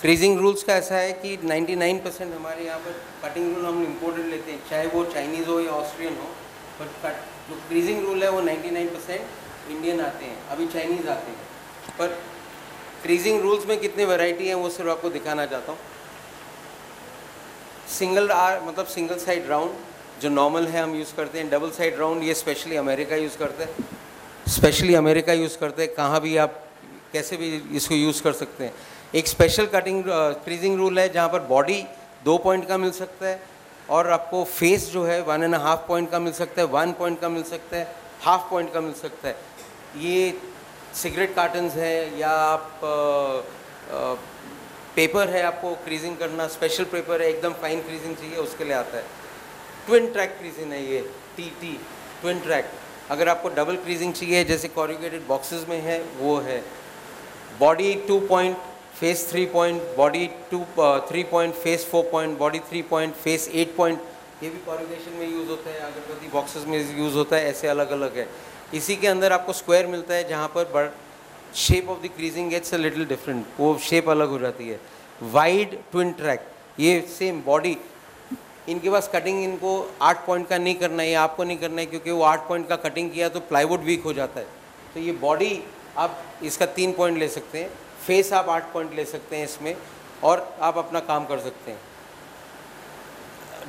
Creasing rules का ऐसा है कि 99% हमारे यहाँ पर कटिंग रूल हम इम्पोर्टेड लेते हैं, चाहे वो चाइनीज़ हो या ऑस्ट्रियन हो, बट जो क्रीजिंग रूल है वो 99% इंडियन आते हैं, अभी चाइनीज़ आते हैं। पर क्रीजिंग रूल्स में कितने वैरायटी हैं वो सिर्फ आपको दिखाना चाहता हूँ। सिंगल आर मतलब सिंगल साइड राउंड जो नॉर्मल है हम यूज़ करते हैं। डबल साइड राउंड ये स्पेशली अमेरिका यूज़ करते हैं, स्पेशली अमेरिका यूज़ करते हैं। कहाँ भी आप कैसे भी इसको यूज़ कर सकते हैं। एक स्पेशल कटिंग क्रीजिंग रूल है जहाँ पर बॉडी 2 पॉइंट का मिल सकता है और आपको फेस जो है 1.5 पॉइंट का मिल सकता है, 1 पॉइंट का मिल सकता है, हाफ पॉइंट का मिल सकता है। ये सिगरेट कार्टन्स है या आप पेपर है, आपको क्रीजिंग करना, स्पेशल पेपर है, एकदम फाइन क्रीजिंग चाहिए उसके लिए आता है। ट्विन ट्रैक क्रीजिंग है ये, टी ट्विन ट्रैक। अगर आपको डबल क्रीजिंग चाहिए जैसे कॉरुगेटेड बॉक्सेस में है वो है। Body 2 point, face 3 point, body 3 point, face 4 point, body 3 point, face 8 point. ये भी कॉरुगेशन में यूज़ होता है, अगरबत्ती बॉक्सेस में यूज़ होता है, ऐसे अलग अलग है। इसी के अंदर आपको स्क्वायर मिलता है जहाँ पर shape of the creasing gets a little different, वो शेप अलग हो जाती है। वाइड ट्विन ट्रैक, ये सेम बॉडी, इनके पास कटिंग इनको 8 पॉइंट का नहीं करना है, ये आपको नहीं करना है क्योंकि वो 8 पॉइंट का कटिंग किया तो प्लाईवुड वीक हो जाता है। तो ये बॉडी आप इसका 3 पॉइंट ले सकते हैं, फेस आप 8 पॉइंट ले सकते हैं इसमें और आप अपना काम कर सकते हैं।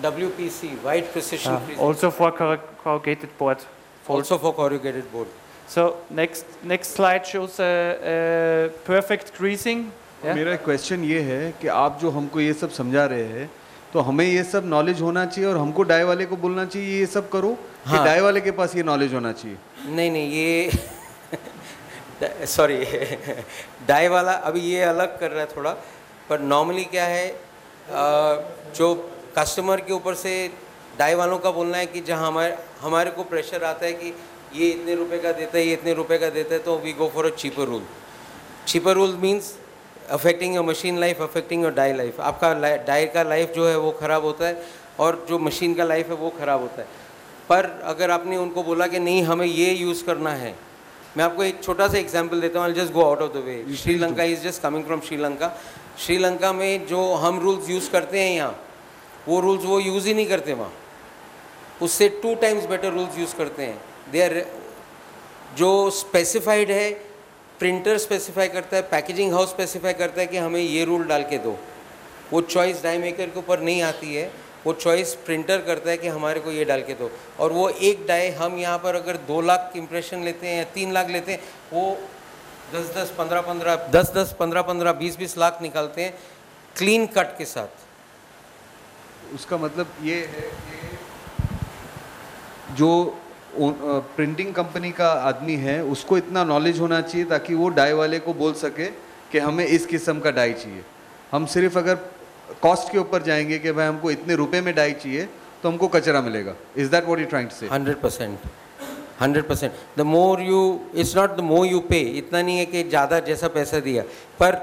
WPC, Wide Precision Creasing. Also for corrugated board. Also for corrugated board. So next slide shows a perfect creasing. Yeah? मेरा क्वेश्चन ये है कि आप जो हमको ये सब समझा रहे हैं तो हमें ये सब नॉलेज होना चाहिए और हमको डाई वाले को बोलना चाहिए ये सब करो, हाँ। कि डाई वाले के पास ये नॉलेज होना चाहिए? नहीं ये सॉरी डाई वाला अभी ये अलग कर रहा है थोड़ा, पर नॉर्मली क्या है जो कस्टमर के ऊपर से डाई वालों का बोलना है कि जहाँ हमारे को प्रेशर आता है कि ये इतने रुपए का देता है, ये इतने रुपए का देता है, तो we go for a cheaper rule. Cheaper rule means affecting your machine life, affecting your die life. आपका डाई का लाइफ जो है वो ख़राब होता है और जो मशीन का लाइफ है वो ख़राब होता है। पर अगर आपने उनको बोला कि नहीं हमें ये यूज़ करना है, मैं आपको एक छोटा सा एग्जांपल देता हूँ, I just go out of the way. Sri Lanka is just coming from Sri Lanka. Sri Lanka में जो हम रूल्स यूज़ करते हैं यहाँ, वो रूल्स वो यूज़ ही नहीं करते वहाँ, उससे 2 टाइम्स बेटर रूल्स यूज़ करते हैं। दे आर जो स्पेसिफाइड है, प्रिंटर स्पेसिफाई करता है, पैकेजिंग हाउस स्पेसिफाई करता है कि हमें ये रूल डाल के दो। वो चॉइस डाई मेकर के ऊपर नहीं आती है, वो चॉइस प्रिंटर करता है कि हमारे को ये डाल के दो। और वो एक डाई हम यहाँ पर अगर 2 लाख इम्प्रेशन लेते हैं या 3 लाख लेते हैं, वो 10-10, 15-15, 10-10, 15-15, 20-20 लाख निकालते हैं क्लीन कट के साथ। उसका मतलब ये है कि जो प्रिंटिंग कंपनी का आदमी है उसको इतना नॉलेज होना चाहिए ताकि वो डाई वाले को बोल सके कि हमें इस किस्म का डाई चाहिए। हम सिर्फ अगर कॉस्ट के ऊपर जाएंगे कि भाई हमको इतने रुपए में डाई चाहिए तो हमको कचरा मिलेगा। Is that what you trying to say? 100%। The more you, it's not the more you pay, इतना नहीं है कि ज़्यादा जैसा पैसा दिया, पर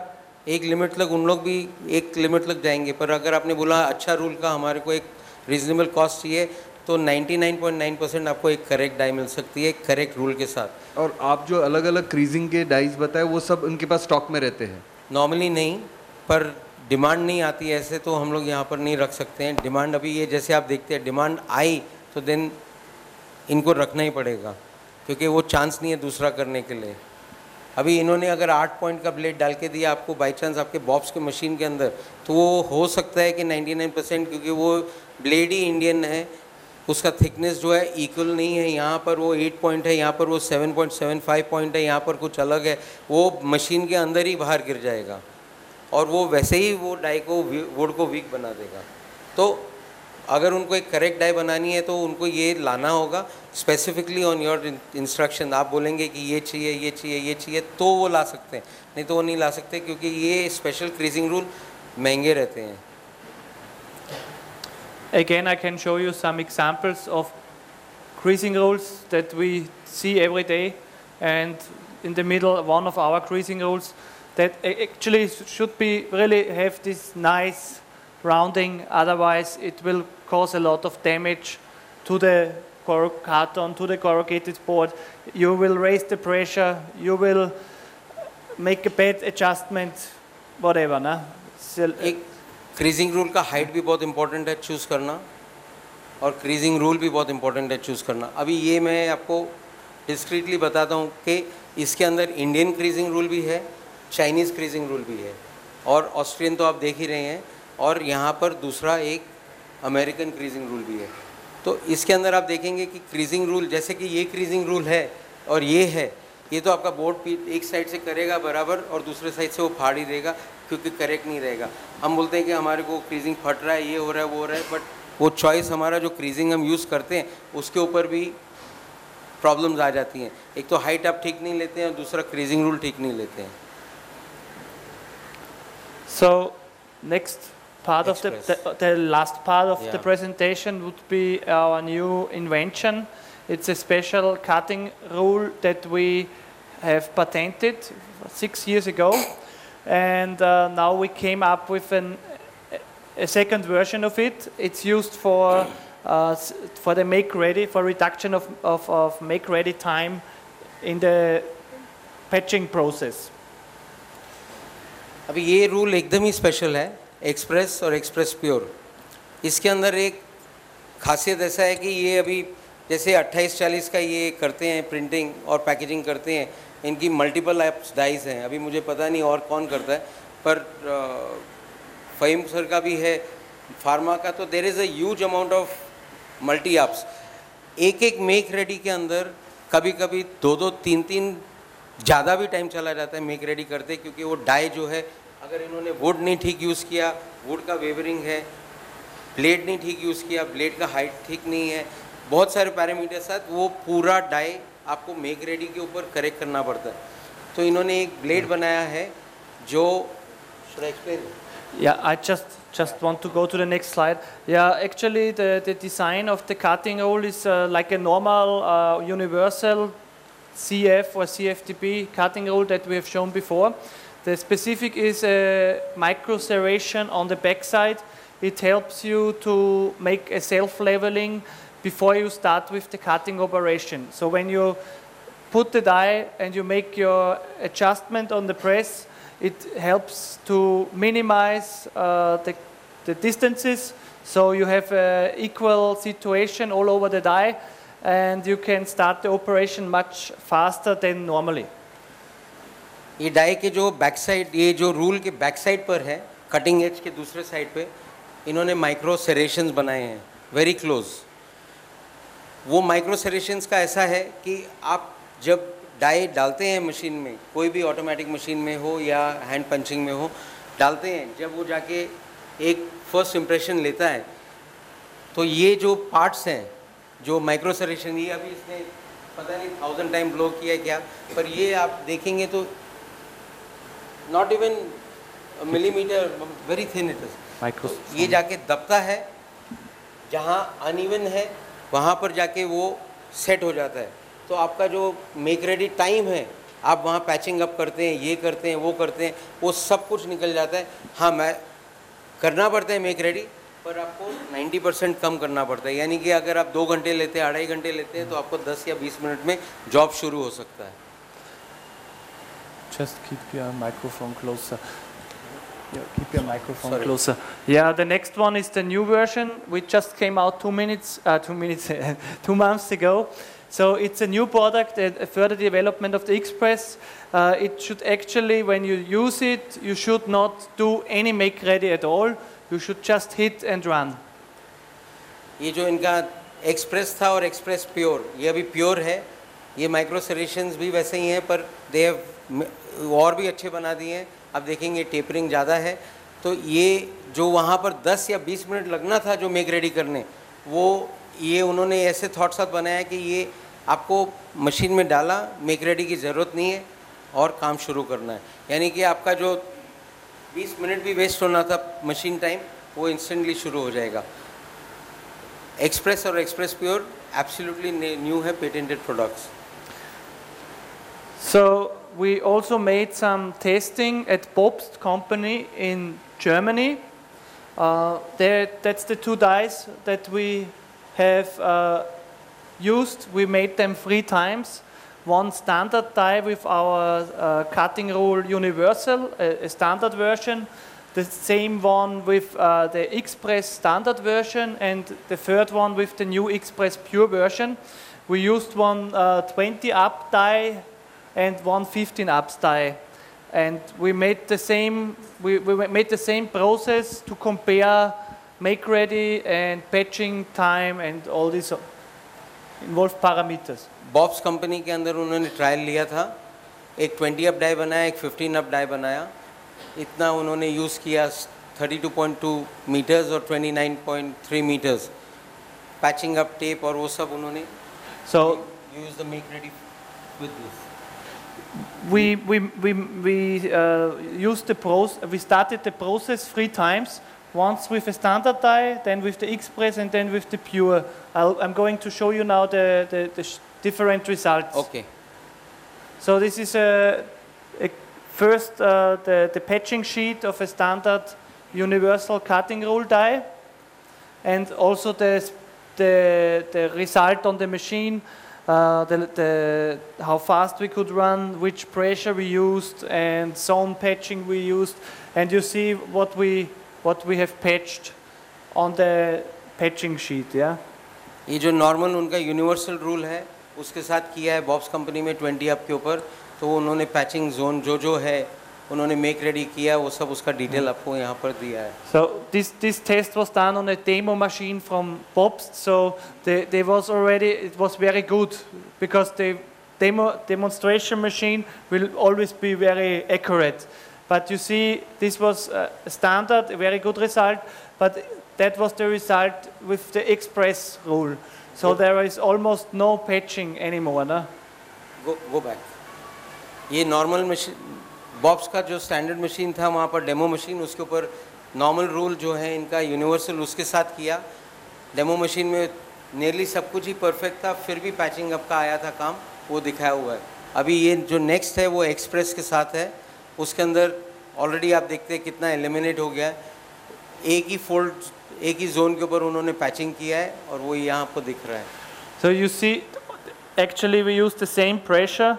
एक लिमिट तक उन लोग भी एक लिमिट तक जाएंगे, पर अगर आपने बोला अच्छा रूल का हमारे को एक रीजनेबल कॉस्ट चाहिए, तो 99.9% आपको एक करेक्ट डाई मिल सकती है, एक करेक्ट रूल के साथ। और आप जो अलग अलग क्रीजिंग के डाइज बताए वो सब उनके पास स्टॉक में रहते हैं? नॉर्मली नहीं, पर डिमांड नहीं आती ऐसे तो हम लोग यहाँ पर नहीं रख सकते हैं। डिमांड अभी ये जैसे आप देखते हैं डिमांड आई तो देन इनको रखना ही पड़ेगा, क्योंकि वो चांस नहीं है दूसरा करने के लिए। अभी इन्होंने अगर 8 पॉइंट का ब्लेड डाल के दिया आपको बाई चांस आपके बॉब्स के मशीन के अंदर, तो वो हो सकता है कि 99%, क्योंकि वो ब्लेड ही इंडियन है, उसका थिकनेस जो है इक्वल नहीं है। यहाँ पर वो 8 पॉइंट है, यहाँ पर वो 7.75 पॉइंट है, यहाँ पर कुछ अलग है, वो मशीन के अंदर ही बाहर गिर जाएगा और वो वैसे ही वो डाई को वुड को वीक बना देगा। तो अगर उनको एक करेक्ट डाई बनानी है तो उनको ये लाना होगा स्पेसिफिकली ऑन योर इंस्ट्रक्शन। आप बोलेंगे कि ये चाहिए ये चाहिए ये चाहिए तो वो ला सकते हैं, नहीं तो वो नहीं ला सकते, क्योंकि ये स्पेशल क्रीजिंग रूल महंगे रहते हैं। Again, I can show you some examples of creasing rules that we see every day, and in the middle one of our creasing rules that actually should be really have this nice rounding, otherwise it will cause a lot of damage to the carton, to the corrugated board. You will raise the pressure, you will make a bad adjustment, whatever, na? एक क्रीजिंग रूल का हाइट भी बहुत इंपॉर्टेंट है चूज़ करना, और क्रीजिंग रूल भी बहुत इंपॉर्टेंट है चूज़ करना। अभी ये मैं आपको डिस्क्रीटली बताता हूँ कि इसके अंदर इंडियन क्रीजिंग रूल भी है, चाइनीज़ क्रीजिंग रूल भी है, और ऑस्ट्रियन तो आप देख ही रहे हैं, और यहाँ पर दूसरा एक अमेरिकन क्रीजिंग रूल भी है। तो इसके अंदर आप देखेंगे कि क्रीजिंग रूल, जैसे कि ये क्रीजिंग रूल है और ये है, ये तो आपका बोर्ड एक साइड से करेगा बराबर और दूसरे साइड से वो फाड़ ही देगा, क्योंकि करेक्ट नहीं रहेगा। हम बोलते हैं कि हमारे को क्रीजिंग फट रहा है, ये हो रहा है वो हो रहा है, बट वो चॉइस हमारा जो क्रीजिंग हम यूज़ करते हैं उसके ऊपर भी प्रॉब्लम्स आ जाती हैं। एक तो हाइट आप ठीक नहीं लेते हैं और दूसरा क्रीजिंग रूल ठीक नहीं लेते हैं। So next part of the last part of the presentation would be our new invention. It's a special cutting rule that we have patented 6 years ago, and now we came up with a second version of it. It's used for the make ready, for reduction of make ready time in the patching process. अभी ये रूल एकदम ही स्पेशल है, एक्सप्रेस और एक्सप्रेस प्योर। इसके अंदर एक खासियत ऐसा है कि ये अभी जैसे 2840 का ये करते हैं प्रिंटिंग और पैकेजिंग करते हैं, इनकी मल्टीपल एप्स डाइज हैं। अभी मुझे पता नहीं और कौन करता है, पर फ़हीम सर का भी है, फार्मा का, तो there is a huge amount of multi apps. एक एक मेक रेडी के अंदर कभी कभी 2-2, 3-3 ज़्यादा भी टाइम चला जाता है मेक रेडी करते, क्योंकि वो डाई जो है, अगर इन्होंने वुड नहीं ठीक यूज़ किया, वुड का वेवरिंग है, ब्लेड नहीं ठीक यूज़ किया, ब्लेड का हाइट ठीक नहीं है, बहुत सारे पैरामीटर साथ वो पूरा डाई आपको मेक रेडी के ऊपर करेक्ट करना पड़ता है। तो इन्होंने एक ब्लेड बनाया है जो, should I explain? Yeah, I just want to go to the next slide. Yeah, actually the design of the cutting rule is like a normal universal CF or CFTP cutting rule that we have shown before. The specific is a micro serration on the back side. It helps you to make a self-leveling before you start with the cutting operation. So when you put the die and you make your adjustment on the press, it helps to minimize the distances, so you have an equal situation all over the die, and you can start the operation much faster than normally. ये डाई के जो बैक साइड, ये जो रूल के बैक साइड पर है, कटिंग एज के दूसरे साइड पे इन्होंने माइक्रो सेरेशंस बनाए हैं, वेरी क्लोज। वो माइक्रो सेरेशंस का ऐसा है कि आप जब डाई डालते हैं मशीन में, कोई भी ऑटोमेटिक मशीन में हो या हैंड पंचिंग में हो, डालते हैं, जब वो जाके एक फर्स्ट इम्प्रेशन लेता है, तो ये जो पार्ट्स हैं, जो माइक्रो सेरेशन, ये अभी इसने पता नहीं 1000 टाइम ब्लो किया है क्या, पर ये आप देखेंगे तो not even millimetre, very thin it is. ये जाके दबता है, जहाँ अनइवन है वहाँ पर जाके वो सेट हो जाता है। तो आपका जो मेक रेडी टाइम है आप वहाँ पैचिंग अप करते हैं, ये करते हैं, वो करते हैं, वो सब कुछ निकल जाता है। हाँ, मैं करना पड़ता है मेक रेडी, पर आपको 90% कम करना पड़ता है। यानी कि अगर आप 2 घंटे लेते हैं, 2.5 घंटे लेते हैं, तो आपको 10 या 20 मिनट में जॉब शुरू हो सकता है। Just keep your microphone closer. Yeah, keep your microphone Sorry. closer. Yeah, the next one is the new version, which just came out 2 months ago. So it's a new product, a further development of the Express. It should actually, when you use it, you should not do any make ready at all. You should just hit and run. ये जो इनका एक्सप्रेस था और एक्सप्रेस प्योर, ये अभी प्योर है। ये माइक्रो सरेशंस भी वैसे ही हैं, पर दे हैव और भी अच्छे बना दिए हैं। अब देखेंगे टेपरिंग ज़्यादा है, तो ये जो वहाँ पर 10 या 20 मिनट लगना था जो मेक रेडी करने, वो ये उन्होंने ऐसे थॉट साथ बनाया कि ये आपको मशीन में डाला, मेक रेडी की ज़रूरत नहीं है और काम शुरू करना है। यानी कि आपका जो 20 मिनट भी वेस्ट होना था मशीन टाइम, वो इंस्टेंटली शुरू हो जाएगा। एक्सप्रेस और एक्सप्रेस प्योर एब्सोल्युटली न्यू है, patented products. So we also made some testing at Bobst company in Germany. That's the 2 dies that we have used. We made them 3 times. One standard die with our cutting rule universal, a standard version. The same one with the Express standard version, and the third one with the new Express pure version. We used one 20 up die and one 15 ups die, and we made the same. We made the same process to compare make ready and patching time and all these involved parameters. Bobs company के अंदर उन्होंने ट्रायल लिया था, एक 20 अप डाई बनाया, एक 15 अप डाई बनाया। इतना उन्होंने यूज़ किया, 32.2 मीटर्स और 29.3 मीटर्स पैचिंग अप टेप और वो सब उन्होंने। So use the make ready with this. we used the process. We started the process 3 times. Once with a standard die, then with the Express, and then with the pure. I'm going to show you now the different results. Okay. So this is first the patching sheet of a standard universal cutting rule die, and also the result on the machine, how fast we could run, which pressure we used, and zone patching we used, and you see what we have patched on the patching sheet, yeah. ये जो नॉर्मल उनका यूनिवर्सल रूल है उसके साथ किया है बॉब्स कंपनी में 20 अप के ऊपर, तो उन्होंने पैचिंग जोन जो है उन्होंने मेक रेडी किया, वो सब उसका डिटेल आपको यहाँ पर दिया है। So this test was done on a demo machine from Bobst, so it was very good, because the demonstration machine will always be very accurate. But you see, this was a standard, a very good result, but that was the result with the Express rule. So there is almost no patching anymore, no? Go back. ये नॉर्मल मशीन बॉब्स का जो स्टैंडर्ड मशीन था, वहाँ पर डेमो मशीन, उसके ऊपर नॉर्मल रूल जो है इनका यूनिवर्सल उसके साथ किया। डेमो मशीन में नियरली सब कुछ ही परफेक्ट था, फिर भी पैचिंग अप का आया था काम, वो दिखाया हुआ है। अभी ये जो नेक्स्ट है वो एक्सप्रेस के साथ है, उसके अंदर ऑलरेडी आप देखते हैं कितना एलिमिनेट हो गया है। एक ही फोल्ड, एक ही जोन के ऊपर उन्होंने पैचिंग किया है और वो यहाँ आपको दिख रहा है। So you see, actually we used the same pressure,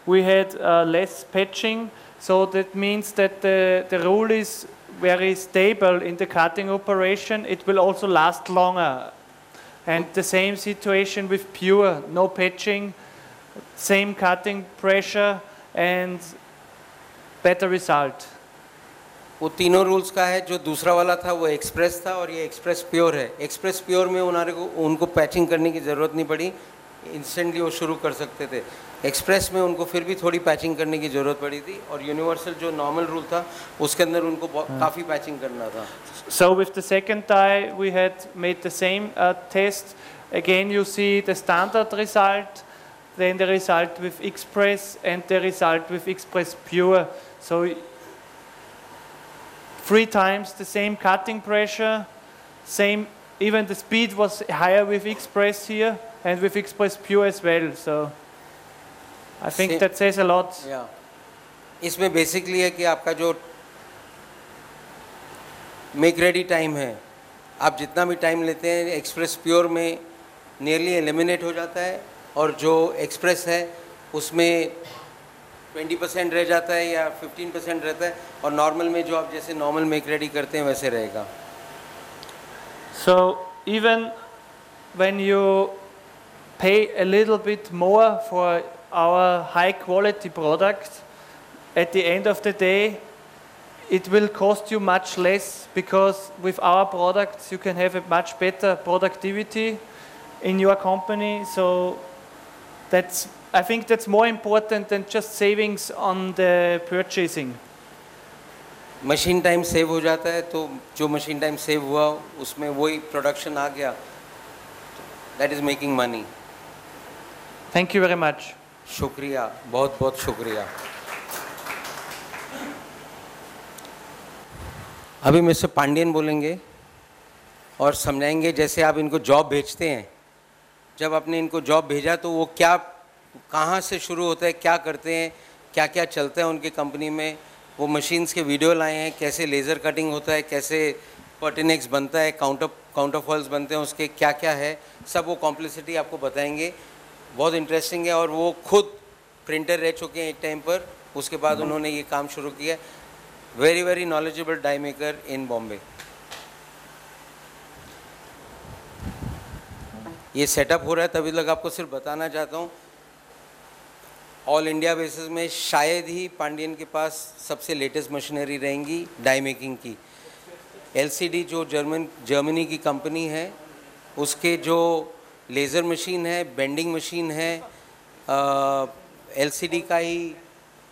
we had less patching, so that means that the rule is very stable in the cutting operation. It will also last longer. And the same situation with pure, no patching, same cutting pressure and better result. वो तीनों रूल्स का है। जो दूसरा वाला था वो एक्सप्रेस था और ये एक्सप्रेस प्योर है। एक्सप्रेस प्योर में उनको पैचिंग करने की ज़रूरत नहीं पड़ी, इंस्टेंटली वो शुरू कर सकते थे। एक्सप्रेस में उनको फिर भी थोड़ी पैचिंग करने की ज़रूरत पड़ी थी, और यूनिवर्सल जो नॉर्मल रूल था उसके अंदर उनको काफ़ी पैचिंग करना था। So with the second die we had made the same test. Again you see the standard result, then the result with Express and the result with Express Pure. So 3 times the same cutting pressure, same, even the speed was higher with Express here and with Express Pure as well. So I think that says a lot. या इसमें बेसिकली है कि आपका जो मेक रेडी टाइम है, आप जितना भी टाइम लेते हैं एक्सप्रेस प्योर में नियरली एलिमिनेट हो जाता है, और जो एक्सप्रेस है उसमें 20% रह जाता है या 15% रहता है, और नॉर्मल में जो आप जैसे नॉर्मल मेक रेडी करते हैं वैसे रहेगा. So even when you pay a little bit more for our high quality products, at the end of the day it will cost you much less, because with our products you can have a much better productivity in your company. So I think that's more important than just savings on the purchasing. Machine time save हो जाता है, तो जो मशीन टाइम सेव हुआ उसमें वही प्रोडक्शन आ गया, that is making money. Thank you very much. शुक्रिया, बहुत बहुत शुक्रिया. अभी मिस्टर पांडियन बोलेंगे और समझाएंगे जैसे आप इनको जॉब भेजते हैं. जब आपने इनको जॉब भेजा तो वो क्या, कहाँ से शुरू होता है, क्या करते हैं, क्या क्या चलता है उनकी कंपनी में. वो मशीन्स के वीडियो लाए हैं, कैसे लेज़र कटिंग होता है, कैसे पर्टिनेक्स बनता है, काउंटर फॉल्स बनते हैं, उसके क्या क्या है, सब वो कॉम्प्लेक्सिटी आपको बताएंगे. बहुत इंटरेस्टिंग है, और वो खुद प्रिंटर रह चुके हैं एक टाइम पर, उसके बाद उन्होंने ये काम शुरू किया. Very very knowledgeable dye maker in Bombay. ये सेटअप हो रहा है, तभी तक आपको सिर्फ बताना चाहता हूँ, ऑल इंडिया बेसिस में शायद ही पांडियन के पास सबसे लेटेस्ट मशीनरी रहेंगी डाई मेकिंग की. एलसीडी जो जर्मनी की कंपनी है, उसके जो लेज़र मशीन है, बेंडिंग मशीन है, एलसीडी का ही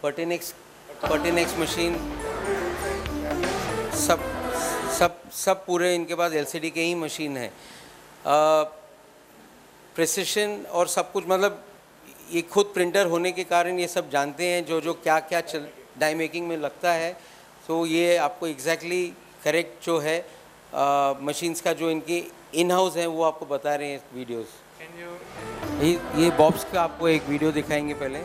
पर्टिनेक्स मशीन, सब पूरे इनके पास एलसीडी के ही मशीन है. प्रिसिशन और सब कुछ, मतलब ये खुद प्रिंटर होने के कारण ये सब जानते हैं जो क्या क्या डाई मेकिंग में लगता है. तो ये आपको एग्जैक्टली करेक्ट जो है मशीन्स का जो इनकी इन हाउस है वो आपको बता रहे हैं वीडियोस. ये बॉब्स का आपको एक वीडियो दिखाएंगे पहले.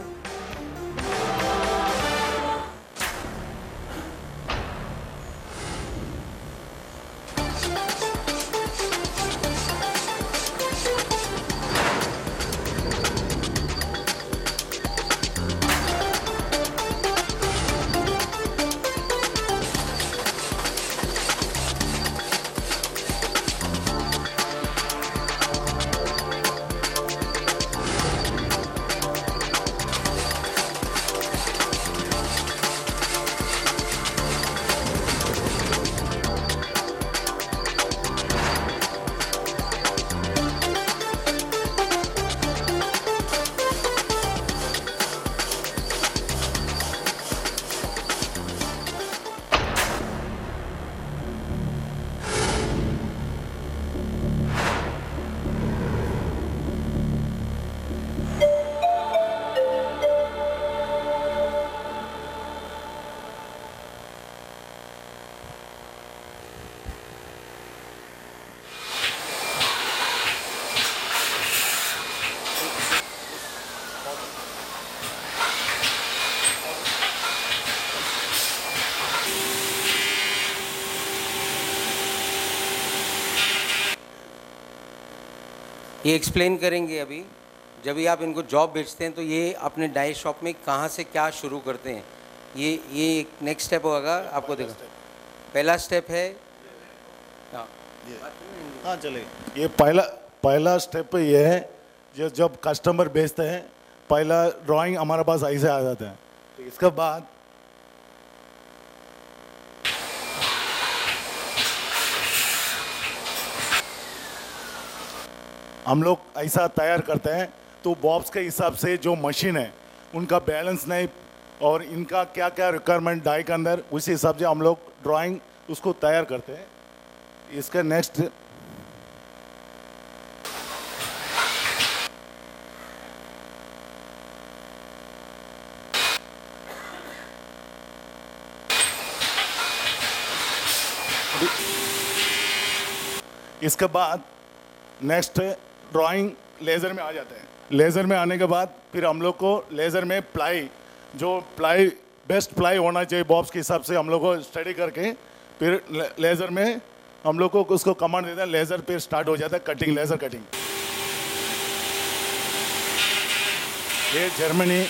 ये एक्सप्लेन करेंगे अभी. जब भी आप इनको जॉब बेचते हैं तो ये अपने डाई शॉप में कहाँ से क्या शुरू करते हैं, ये एक नेक्स्ट स्टेप होगा आपको. देखो पहला स्टेप है, हाँ चले, ये पहला स्टेप ये है, जब कस्टमर बेचते हैं पहला ड्राइंग हमारे पास ऐसे आ जाता है. तो इसके बाद हम लोग ऐसा तैयार करते हैं. तो बॉब्स के हिसाब से जो मशीन है उनका बैलेंस नहीं और इनका क्या क्या रिक्वायरमेंट डाई के अंदर, उसी हिसाब से हम लोग ड्राइंग उसको तैयार करते हैं. इसका नेक्स्ट इसके बाद नेक्स्ट ड्राइंग लेज़र में आ जाते हैं। लेज़र में आने के बाद फिर हम लोग को लेज़र में प्लाई, जो प्लाई बेस्ट प्लाई होना चाहिए बॉब्स के हिसाब से हम लोग को स्टडी करके फिर लेज़र में हम लोग को उसको कमांड देते हैं, लेज़र फिर स्टार्ट हो जाता है कटिंग, लेज़र कटिंग। ये जर्मनी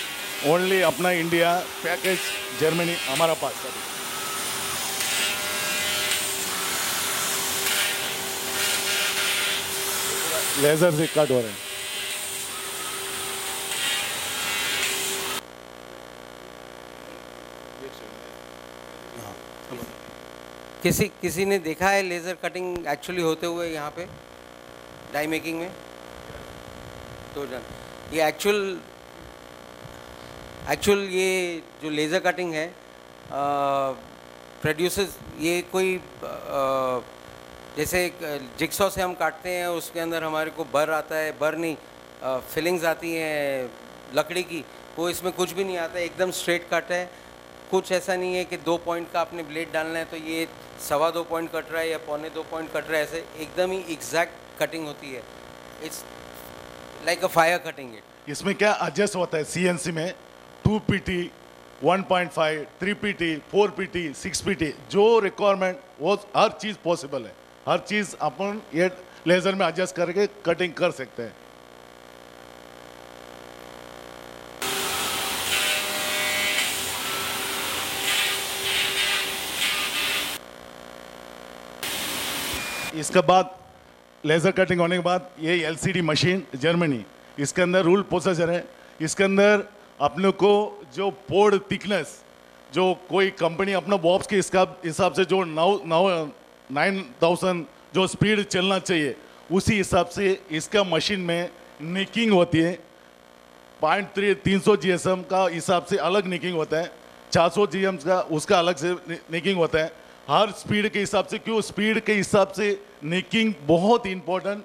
ओनली अपना इंडिया पैकेज जर्मनी हमारा पास है। लेज़र से कट हो रहे हैं। किसी ने देखा है लेज़र कटिंग एक्चुअली होते हुए यहाँ पे डाई मेकिंग में? तो जन ये एक्चुअल ये जो लेज़र कटिंग है प्रोड्यूसर्स, ये कोई जैसे जिक्सॉ से हम काटते हैं उसके अंदर हमारे को बर आता है, बर नहीं फिलिंग्स आती हैं लकड़ी की, वो इसमें कुछ भी नहीं आता है, एकदम स्ट्रेट कट है। कुछ ऐसा नहीं है कि 2 पॉइंट का आपने ब्लेड डालना है तो ये 2.25 पॉइंट कट रहा है या 1.25 पॉइंट कट रहा है, ऐसे एकदम ही एग्जैक्ट कटिंग होती है। It's like a fire cutting it. इसमें क्या एडजस्ट होता है सीएनसी में 2 PT, 1.5, 3 PT, 4 PT, 6 PT, जो रिक्वायरमेंट वो हर चीज़ पॉसिबल है। हर चीज़ अपन ये लेज़र में एडजस्ट करके कटिंग कर सकते हैं। इसके बाद लेज़र कटिंग होने के बाद ये LCD मशीन जर्मनी, इसके अंदर रूल प्रोसेसर है। इसके अंदर अपने को जो पोर्ड थिकनेस, जो कोई कंपनी अपना बॉब्स के हिसाब से जो 9000 जो स्पीड चलना चाहिए उसी हिसाब से इसका मशीन में निकिंग होती है। 300 GSM का हिसाब से अलग निकिंग होता है, 400 GM का उसका अलग से निकिंग होता है। हर स्पीड के हिसाब से, क्यों स्पीड के हिसाब से निकिंग बहुत इंपॉर्टेंट,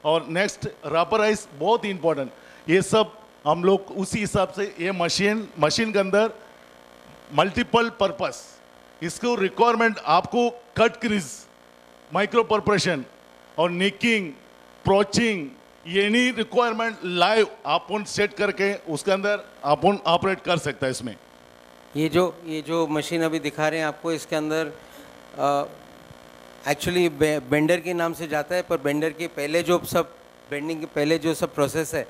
और नेक्स्ट रबराइज बहुत इंपॉर्टेंट। ये सब हम लोग उसी हिसाब से ये मशीन के अंदर मल्टीपल पर्पस, इसको रिक्वायरमेंट आपको कट क्रीज, माइक्रो परप्रेशन और निकिंग, प्रोचिंग, ये नहीं रिक्वायरमेंट लाइव अपन सेट करके उसके अंदर अपन ऑपरेट कर सकता है। इसमें ये जो मशीन अभी दिखा रहे हैं आपको, इसके अंदर एक्चुअली बेंडर के नाम से जाता है, पर बेंडर के पहले जो सब बेंडिंग के पहले जो सब प्रोसेस है,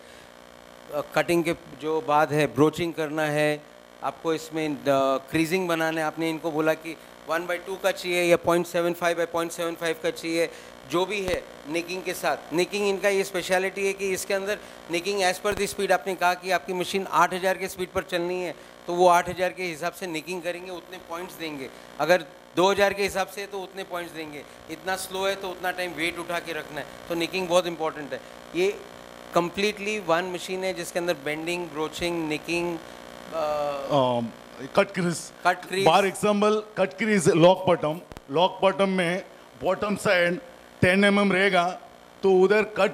कटिंग के जो बाद है, ब्रोचिंग करना है आपको, इसमें क्रीजिंग बनाना है। आपने इनको बोला कि 1/2 का चाहिए या 0.75/0.75 का चाहिए, जो भी है निकिंग के साथ। निकिंग इनका ये स्पेशलिटी है कि इसके अंदर nicking as per the speed, आपने कहा कि आपकी मशीन 8000 के स्पीड पर चलनी है तो वो 8000 के हिसाब से निकिंग करेंगे, उतने पॉइंट्स देंगे। अगर 2000 के हिसाब से तो उतने पॉइंट्स देंगे, इतना स्लो है तो उतना टाइम वेट उठा के रखना है। तो निकिंग बहुत इंपॉर्टेंट है। ये कम्प्लीटली वन मशीन है जिसके अंदर bending, broaching, nicking, cut crease for example, cut crease lock bottom में बॉटम साइड 10 mm रहेगा तो उधर कट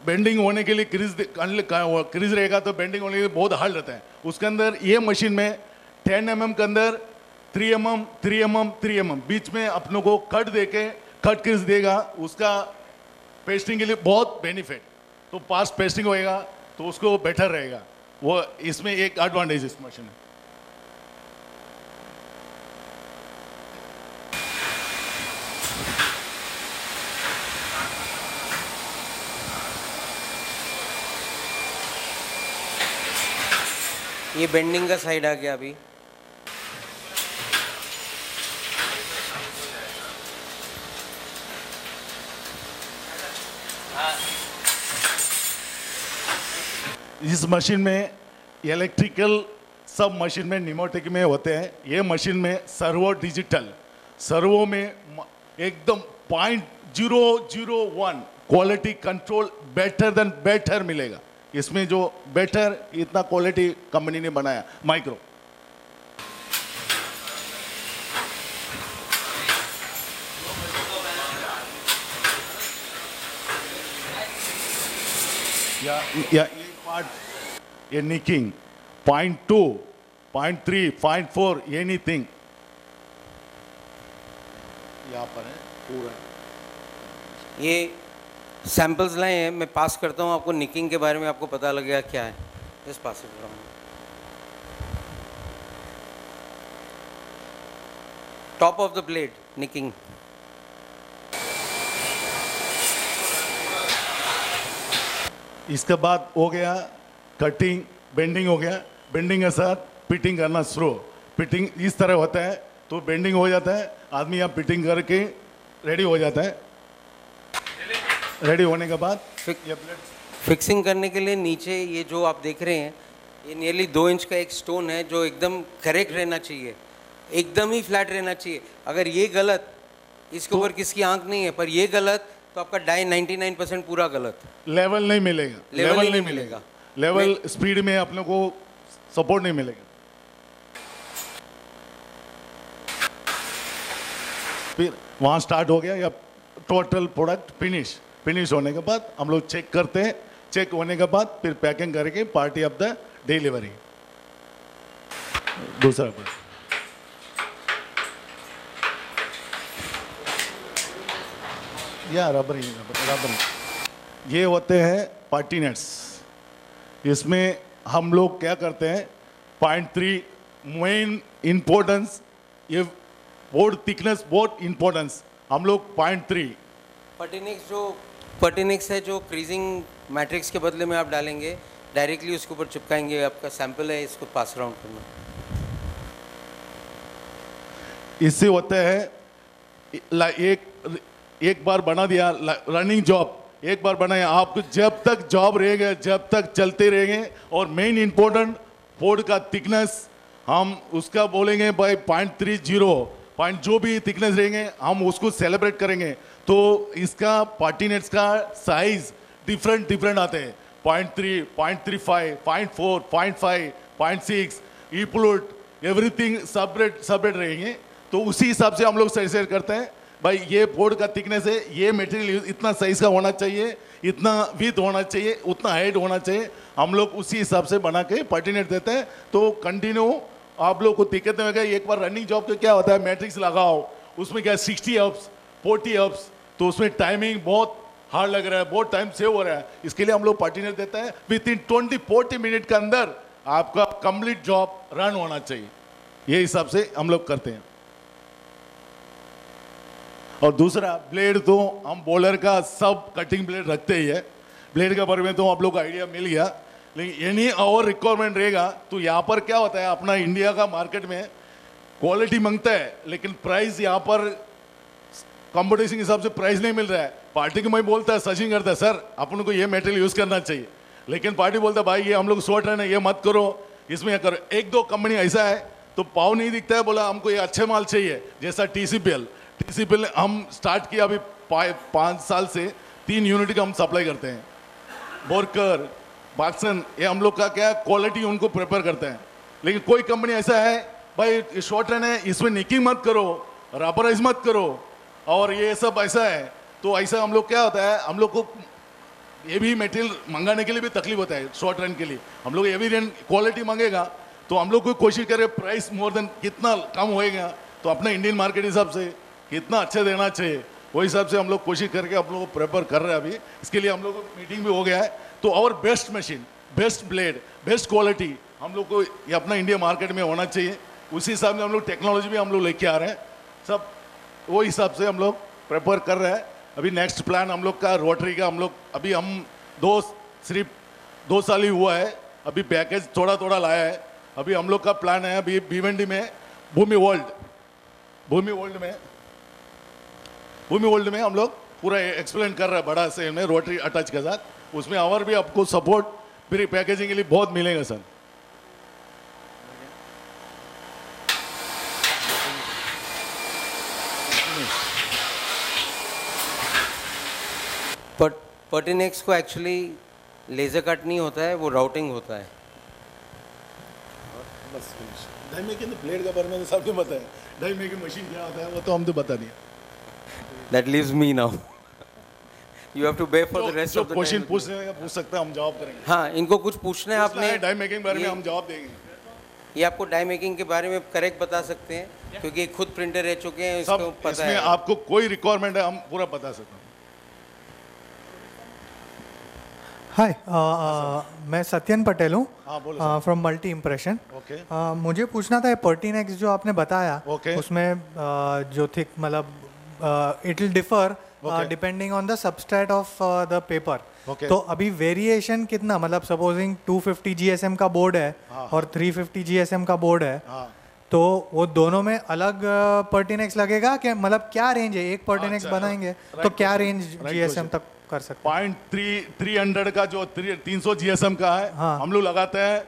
बेंडिंग होने के लिए क्रीज रहेगा तो बेंडिंग होने के लिए बहुत हार्ड रहता है। उसके अंदर ये मशीन में 10 mm के अंदर 3 mm, 3 mm, 3 mm बीच में अपनों को कट देके कट क्रीज देगा, उसका पेस्टिंग के लिए बहुत बेनिफिट। तो पास्ट पेस्टिंग होएगा तो उसको बेटर रहेगा, वो इसमें एक एडवांटेज इस मशीन है। ये बेंडिंग का साइड आ गया अभी। इस मशीन में इलेक्ट्रिकल सब मशीन में न्यूमेटिक में होते हैं। ये मशीन में सर्वो डिजिटल, सर्वो में एकदम 0.001 क्वालिटी कंट्रोल बेटर मिलेगा। इसमें जो बेटर इतना क्वालिटी कंपनी ने बनाया माइक्रो। या ये पार्ट, ये निकिंग 0.2, 0.3, 0.4 एनीथिंग यहाँ पर है पूरा। ये सैम्पल्स लाए हैं, मैं पास करता हूँ आपको, निकिंग के बारे में आपको पता लगेगा क्या है। Just pass it around. Top of the blade nicking. इसके बाद हो गया कटिंग, बेंडिंग हो गया। बेंडिंग के साथ पिटिंग करना शुरू। पिटिंग इस तरह होता है तो बेंडिंग हो जाता है, आदमी यहाँ पिटिंग करके रेडी हो जाता है। रेडी होने के बाद फिक्सिंग करने के लिए नीचे ये जो आप देख रहे हैं, ये नियरली 2 इंच का एक स्टोन है जो एकदम करेक्ट रहना चाहिए, एकदम ही फ्लैट रहना चाहिए। अगर ये गलत, इसके ऊपर किसकी आंख नहीं है, पर ये गलत तो आपका डाई 99% पूरा गलत। लेवल नहीं मिलेगा, लेवल नहीं मिलेगा, लेवल स्पीड में अपने को सपोर्ट नहीं मिलेगा। फिर वहाँ स्टार्ट हो गया या टोटल प्रोडक्ट फिनिश होने के बाद हम लोग चेक करते हैं। चेक होने के बाद फिर पैकिंग करके पार्टी ऑफ द डिलीवरी। दूसरा पर या रबर ये होते हैं पार्टी नेट्स। इसमें हम लोग क्या करते हैं, 0.3 मेन इम्पोर्टेंस, ये बोर्ड थिकनेस बहुत इम्पोर्टेंस, हम लोग 0.3। पर्टिनिक्स है जो क्रीजिंग मैट्रिक्स के बदले में आप डालेंगे, डायरेक्टली उसके ऊपर चिपकाएंगे। आपका सैंपल है, इसको पास अराउंड करना। इससे होता है एक बार बना दिया रनिंग जॉब, एक बार बनाया, आपको जब तक जॉब रहेगा, जब तक चलते रहेंगे। और मेन इंपॉर्टेंट बोर्ड का थिकनेस हम उसका बोलेंगे भाई 0.30 पॉइंट, जो भी थिकनेस रहेंगे हम उसको सेलिब्रेट करेंगे। तो इसका पार्टी नेट्स का साइज डिफरेंट आते हैं, 0.3, 0.35, 0.4, 0.5, 0.6, ईप्लूट एवरीथिंग सेपरेट रहेंगे। तो उसी हिसाब से हम लोग सेट करते हैं भाई ये बोर्ड का थिकनेस है, ये मटेरियल इतना साइज का होना चाहिए, इतना विथ होना चाहिए, उतना हाइट होना चाहिए। हम लोग उसी हिसाब से बना के पार्टी नेट देते हैं। तो कंटिन्यू आप लोग को दिक्कत नहीं होगा। एक बार रनिंग जॉब तो क्या होता है, मैट्रिक्स लगाओ, उसमें क्या 60 अप्स 40 अप्स, तो उसमें टाइमिंग बहुत हार्ड लग रहा है, बहुत टाइम सेव हो रहा है। इसके लिए हम लोग पार्टी नेट देते हैं। विद इन 20-40 मिनट के अंदर आपका कंप्लीट जॉब रन होना चाहिए, ये हिसाब से हम लोग करते हैं। और दूसरा ब्लेड तो हम बॉलर का सब कटिंग ब्लेड रखते ही है। ब्लेड के बारे में तो आप लोग को आइडिया मिल गया, लेकिन एनी और रिक्वायरमेंट रहेगा तो यहाँ पर क्या होता है, अपना इंडिया का मार्केट में क्वालिटी मांगता है, लेकिन प्राइस यहाँ पर कंपटीशन के हिसाब से प्राइस नहीं मिल रहा है। पार्टी को मैं बोलता है, सचिन करता है, सर अपन को ये मटेरियल यूज़ करना चाहिए, लेकिन पार्टी बोलता है भाई ये हम लोग शॉर्ट रन है, ये मत करो, इसमें करो। 1-2 कंपनी ऐसा है तो पाव नहीं दिखता है, बोला हमको ये अच्छे माल चाहिए, जैसा TCPL हम स्टार्ट किया अभी 5 साल से 3 यूनिट का हम सप्लाई करते हैं। बोरकर, बाक्सन, ये हम लोग का क्या क्वालिटी उनको प्रेफर करते हैं। लेकिन कोई कंपनी ऐसा है भाई शॉर्ट रन है, इसमें निकिंग मत करो, रबराइज मत करो, और ये सब ऐसा है। तो ऐसा हम लोग क्या होता है, हम लोग को ये भी मटेरियल मंगाने के लिए भी तकलीफ होता है। शॉर्ट रन के लिए हम लोग एवी रन क्वालिटी मांगेगा तो हम लोग को कोशिश करें प्राइस मोर देन कितना कम होएगा, तो अपना इंडियन मार्केट हिसाब से कितना अच्छा देना चाहिए, वो हिसाब से हम लोग कोशिश करके हम लोग को प्रेफर कर रहे हैं। अभी इसके लिए हम लोग को मीटिंग भी हो गया है। तो और best machine, best blade, best quality हम लोग को ये अपना इंडिया मार्केट में होना चाहिए। उसी हिसाब से हम लोग टेक्नोलॉजी भी हम लोग लेके आ रहे हैं, सब वो हिसाब से हम लोग प्रेफर कर रहे हैं। अभी नेक्स्ट प्लान हम लोग का रोटरी का, हम लोग अभी हम सिर्फ 2 साल ही हुआ है, अभी पैकेज थोड़ा लाया है। अभी हम लोग का प्लान है अभी भिवंडी में भूमि वर्ल्ड में हम लोग पूरा एक्सप्लेन कर रहे हैं, बड़ा से में रोटरी अटैच के साथ। उसमें और भी आपको सपोर्ट फिर पैकेजिंग के लिए बहुत मिलेगा सर। पर्टिनेक्स को एक्चुअली लेजर कट नहीं होता है, वो राउटिंग होता है। बस डाई मेकिंग ब्लेड का बारे में सबको पता है, डाई मेकिंग मशीन क्या होता है वो तो हम तो बता दिया। That leaves me now. You have to bear for the rest of the question time. पूछ सकते हैं, हम जवाब करेंगे। हाँ, इनको कुछ पूछना है आपने डाई मेकिंग बारे में हम जवाब देंगे। ये आपको डाई मेकिंग के बारे में करेक्ट बता सकते हैं, क्योंकि खुद प्रिंटर रह चुके हैं, इसको पता है। इसमें आपको कोई रिक्वायरमेंट है हम पूरा बता सकते हैं। हाय, मैं सत्यन पटेल हूँ हाँ, बोलो फ्रॉम मल्टी इम्प्रेशन। ओके। मुझे पूछना था पर्टिनेक्स जो आपने बताया, Okay. उसमें जो थिक मतलब it will differ Okay. Depending on the substrate of the paper. Okay. तो अभी वेरिएशन कितना, मतलब सपोजिंग 250 GSM का बोर्ड है और 350 GSM का बोर्ड है, हाँ। तो वो दोनों में अलग पर्टिनेक्स लगेगा क्या? मतलब क्या रेंज है, एक पर्टिनेक्स अच्छा, बनाएंगे right तो क्या question, range right GSM question. तक कर सकते हैं? 300 का जो 300 GSM का है, हाँ। हम लोग लगाते हैं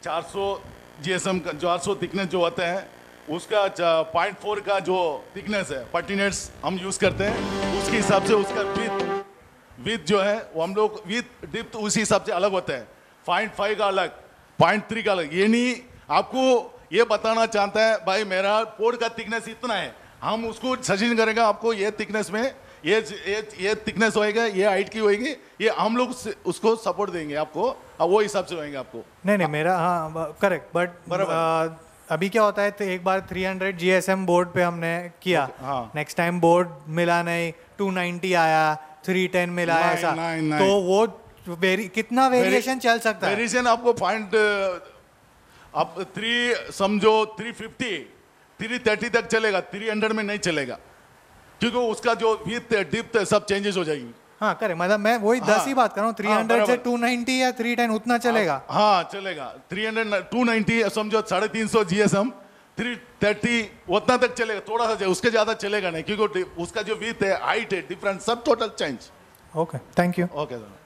400 GSM का, 400 थिकनेस जो होते हैं उसका 0.4 का जो थिकनेस है पर्टिनेट्स हम यूज करते हैं। उसके हिसाब से उसका विथ जो है वो हम लोग विथ डिप्थ उसी हिसाब से अलग होता है। 0.5 का अलग, 0.3 का अलग। ये नहीं आपको ये बताना चाहता है भाई मेरा पोर्ट का थिकनेस इतना है, हम उसको सजेशन करेंगे आपको ये थिकनेस में ये थिकनेस होएगा, ये हाइट की होएगी, ये हम लोग उसको सपोर्ट देंगे आपको, और वो हिसाब से होएंगे आपको। नहीं मेरा हाँ करेक्ट, बट अभी क्या होता है, तो एक बार 300 GSM बोर्ड पे हमने किया, हाँ। नेक्स्ट टाइम बोर्ड मिला नहीं, 290 आया, 310 मिला, नहीं, ऐसा नहीं, नहीं। तो वो कितना वेरिएशन चल सकता है? वेरिएशन आपको पॉइंट आप 3 समझो 350 330 तक चलेगा, 300 में नहीं चलेगा, क्योंकि उसका जो विथ डिप्थ सब चेंजेस हो जाएगी। हाँ करेक्ट, मतलब मैं वही 10 ही बात कर रहा हूँ, 300 से 290 या 310 उतना चलेगा? हाँ चलेगा, 300 290 समझो 350 GSM 330 उतना तक चलेगा, थोड़ा सा उसके ज्यादा चलेगा नहीं, क्योंकि उसका जो विथ है, हाइट है, डिफरेंट सब total change. Okay, thank you. Okay sir.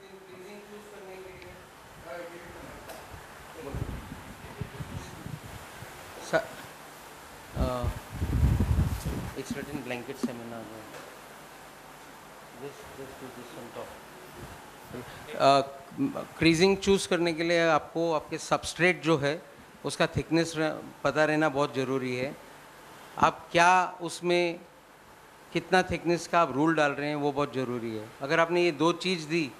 एक certain blanket seminar creasing choose करने के लिए आपको आपके सबस्ट्रेट जो है उसका थिकनेस पता रहना बहुत ज़रूरी है। आप क्या उसमें कितना थिकनेस का आप रूल डाल रहे हैं वो बहुत ज़रूरी है। अगर आपने ये 2 चीज़ दी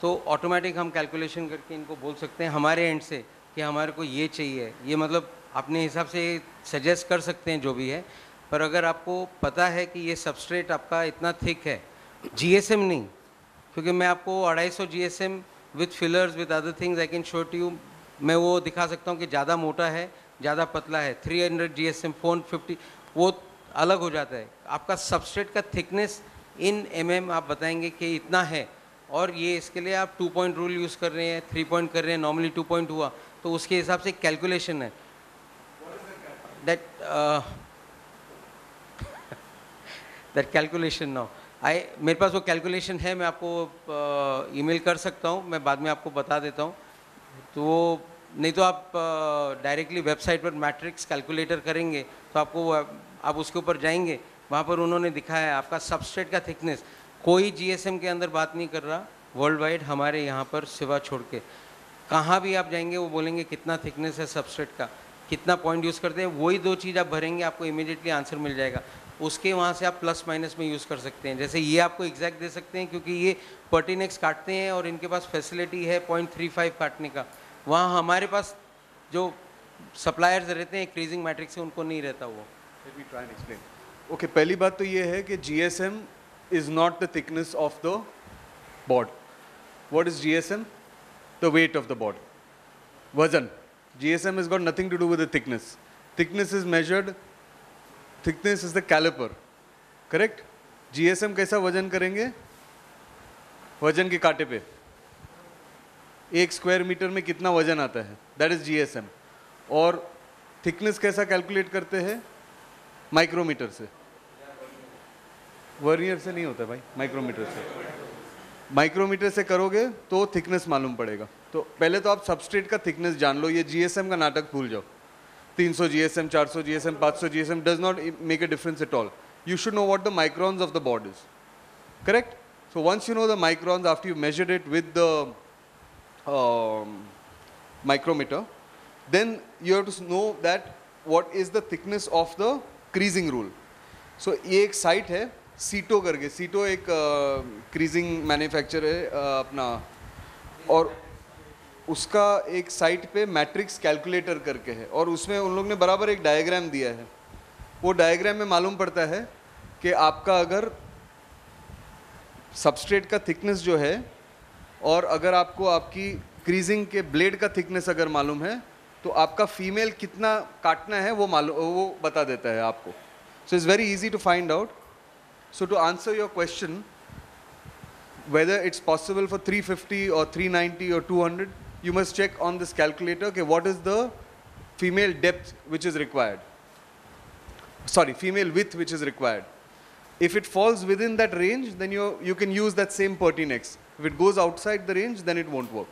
तो ऑटोमेटिक हम कैलकुलेशन करके इनको बोल सकते हैं हमारे एंड से कि हमारे को ये चाहिए, ये मतलब अपने हिसाब से सजेस्ट कर सकते हैं जो भी है। पर अगर आपको पता है कि ये सबस्ट्रेट आपका इतना थिक है, GSM नहीं, क्योंकि मैं आपको 250 GSM with fillers with other things I can show to you, मैं वो दिखा सकता हूँ कि ज़्यादा मोटा है ज़्यादा पतला है। 300 GSM 450 वो अलग हो जाता है। आपका सबस्ट्रेट का थिकनेस इन mm आप बताएंगे कि इतना है, और ये इसके लिए आप 2 पॉइंट रूल यूज़ कर रहे हैं, 3 पॉइंट कर रहे हैं, नॉर्मली 2 पॉइंट हुआ, तो उसके हिसाब से कैलकुलेशन है दैट कैलकुलेशन नाउ मेरे पास वो कैलकुलेशन है, मैं आपको ईमेल कर सकता हूँ, मैं बाद में आपको बता देता हूँ। तो वो नहीं तो आप डायरेक्टली वेबसाइट पर मैट्रिक्स कैलकुलेटर करेंगे तो आपको आप उसके ऊपर जाएंगे, वहाँ पर उन्होंने दिखाया है आपका सबस्ट्रेट का थिकनेस। कोई GSM के अंदर बात नहीं कर रहा वर्ल्ड वाइड, हमारे यहाँ पर सिवा छोड़ के कहाँ भी आप जाएंगे वो बोलेंगे कितना थिकनेस है सबस्ट्रेट का, कितना पॉइंट यूज़ करते हैं, वही 2 चीज़ आप भरेंगे आपको इमीडिएटली आंसर मिल जाएगा। उसके वहाँ से आप प्लस माइनस में यूज़ कर सकते हैं। जैसे ये आपको एग्जैक्ट दे सकते हैं क्योंकि ये पर्टिनेक्स काटते हैं और इनके पास फैसिलिटी है 0.35 काटने का, वहाँ हमारे पास जो सप्लायर्स रहते हैं क्रीजिंग मैट्रिक्स से उनको नहीं रहता वो। Let me try and explain. Okay, पहली बात तो ये है कि GSM is not the thickness of the board. What is GSM? The weight of the board. वजन. GSM has got nothing to do with the thickness. Thickness is measured. Thickness is the caliper. Correct? GSM कैसा वजन करेंगे? वजन के कांटे पे 1 स्क्वायर मीटर में कितना वजन आता है, दैट इज GSM। और थिकनेस कैसा कैलकुलेट करते हैं? माइक्रोमीटर से। वर्नियर से नहीं होता भाई, माइक्रोमीटर से। माइक्रोमीटर से करोगे तो थिकनेस मालूम पड़ेगा। तो पहले तो आप सबस्ट्रेट का थिकनेस जान लो, ये GSM का नाटक भूल जाओ। 300 GSM, 400 GSM, 500 GSM does not make a difference at all. You should know what the microns of the board is. Correct? So once you know the microns, after you measured it with the micrometer, then you have to know that what is the thickness of the creasing rule. So ये एक साइट है सीटो करके, सीटो एक क्रीजिंग मैन्युफैक्चर है अपना, और उसका एक साइट पे मैट्रिक्स कैलकुलेटर करके है, और उसमें उन लोग ने बराबर एक डायग्राम दिया है। वो डायग्राम में मालूम पड़ता है कि आपका अगर सबस्ट्रेट का थिकनेस जो है और अगर आपको आपकी क्रीजिंग के ब्लेड का थिकनेस अगर मालूम है तो आपका फीमेल कितना काटना है वो बता देता है आपको. So it's very easy to find out. So to answer your question, whether it's possible for 350 or 390 or 200, you must check on this calculator, okay, what is the female depth which is required. Sorry, female width which is required. If it falls within that range, then you can use that same Pertinex. If it goes outside the range, then it won't work.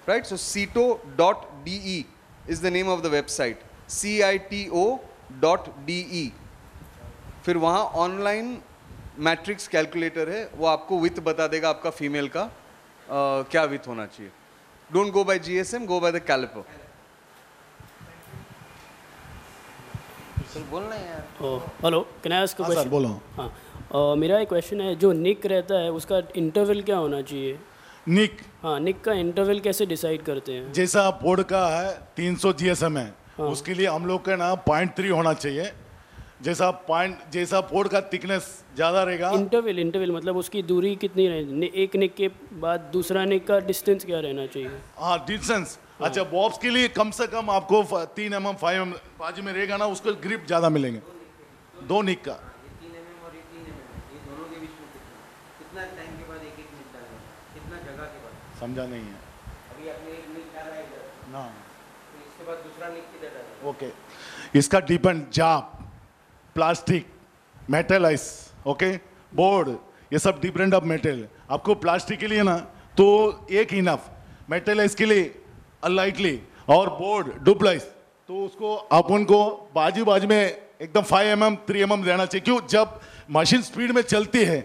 Right? So cito.de is the name of the website. cito.de. फिर वहाँ ऑनलाइन मैट्रिक्स कैलकुलेटर है, वो आपको विथ बता देगा आपका फीमेल का क्या विथ होना चाहिए. Don't go by GSM, go by the caliper. बोलना यार. Hello, can I ask a question? बोलो. हाँ, मेरा एक क्वेश्चन है, जो निक रहता है उसका इंटरवल क्या होना चाहिए? निक, हाँ, निक का इंटरवल कैसे डिसाइड करते हैं? जैसा पोर्ड का है 300 GSM है, उसके लिए हम लोग का ना 0.3 होना चाहिए. जैसा पोर्ड का थिकनेस ज़्यादा रहेगा. इंटरवल मतलब उसकी दूरी कितनी रहे? एक निक के बाद दूसरा निक का डिस्टेंस क्या रहना चाहिए? हाँ, डिस्टेंस. अच्छा, बॉब्स के लिए कम से कम आपको 3 mm 5 mm बाजू में रहेगा ना, उसको ग्रिप ज़्यादा मिलेंगे. 2 निक का 3 mm और 3 mm, ये दोनों के बीच में कितना टाइम के बाद एक निक डालेंगे, कितना जगह के बाद? समझा नहीं है अभी आपने एक निक डाला है इधर ना, तो इसके बाद दूसरा निक किधर डालेंगे? ओके. इसका डिपेंड जाप, प्लास्टिक, मेटलाइज, ओके, बोर्ड, ये सब डिफरेंट ऑफ मेटेरियल. आपको प्लास्टिक के लिए ना तो एक इनफ, मेटलाइज के लिए अनलाइटली, और बोर्ड डुप्लाइज तो उसको अपन को बाजू में एकदम 5 mm 3 mm देना चाहिए. क्यों? जब मशीन स्पीड में चलती है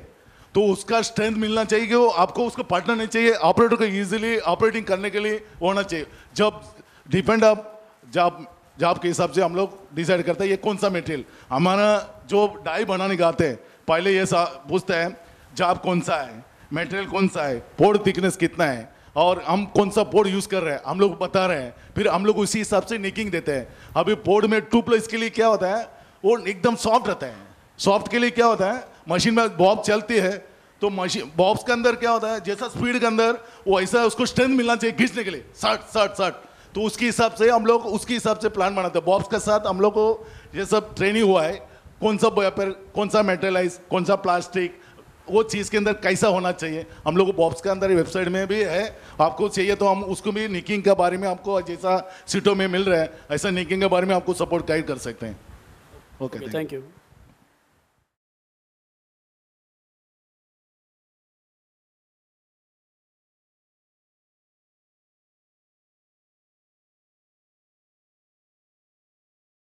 तो उसका स्ट्रेंथ मिलना चाहिए कि वो आपको उसको पार्टनर नहीं चाहिए, ऑपरेटर को इजीली ऑपरेटिंग करने के लिए होना चाहिए. जब डिपेंड ऑफ जॉब के हिसाब से हम लोग डिसाइड करते हैं ये कौन सा मटेरियल. हमारा जो डाई बनाने का आते हैं पहले ये पूछते हैं जॉब कौन सा है, मटेरियल कौन सा है, पोर्ड थिकनेस कितना है, और हम कौन सा पोर्ड यूज़ कर रहे हैं हम लोग बता रहे हैं. फिर हम लोग उसी हिसाब से निकिंग देते हैं. अभी पोर्ड में 2+ के लिए क्या होता है, वो एकदम सॉफ्ट रहता है. सॉफ्ट के लिए क्या होता है, मशीन में बॉब चलती है तो मशीन बॉब्स के अंदर क्या होता है, जैसा स्पीड के अंदर वो ऐसा उसको स्ट्रेंथ मिलना चाहिए खींचने के लिए, 60. तो उसके हिसाब से हम लोग उसके हिसाब से प्लान बनाते हैं. बॉब्स के साथ हम लोग को ये सब ट्रेनिंग हुआ है, कौन सा पेपर, कौन सा मेटलाइज, कौन सा प्लास्टिक, वो चीज़ के अंदर कैसा होना चाहिए. हम लोग को बॉब्स के अंदर वेबसाइट में भी है, आपको चाहिए तो हम उसको भी निकिंग के बारे में आपको जैसा सीटों में मिल रहा है ऐसा निकिंग के बारे में आपको सपोर्ट गाइड कर सकते हैं. Okay, thank you.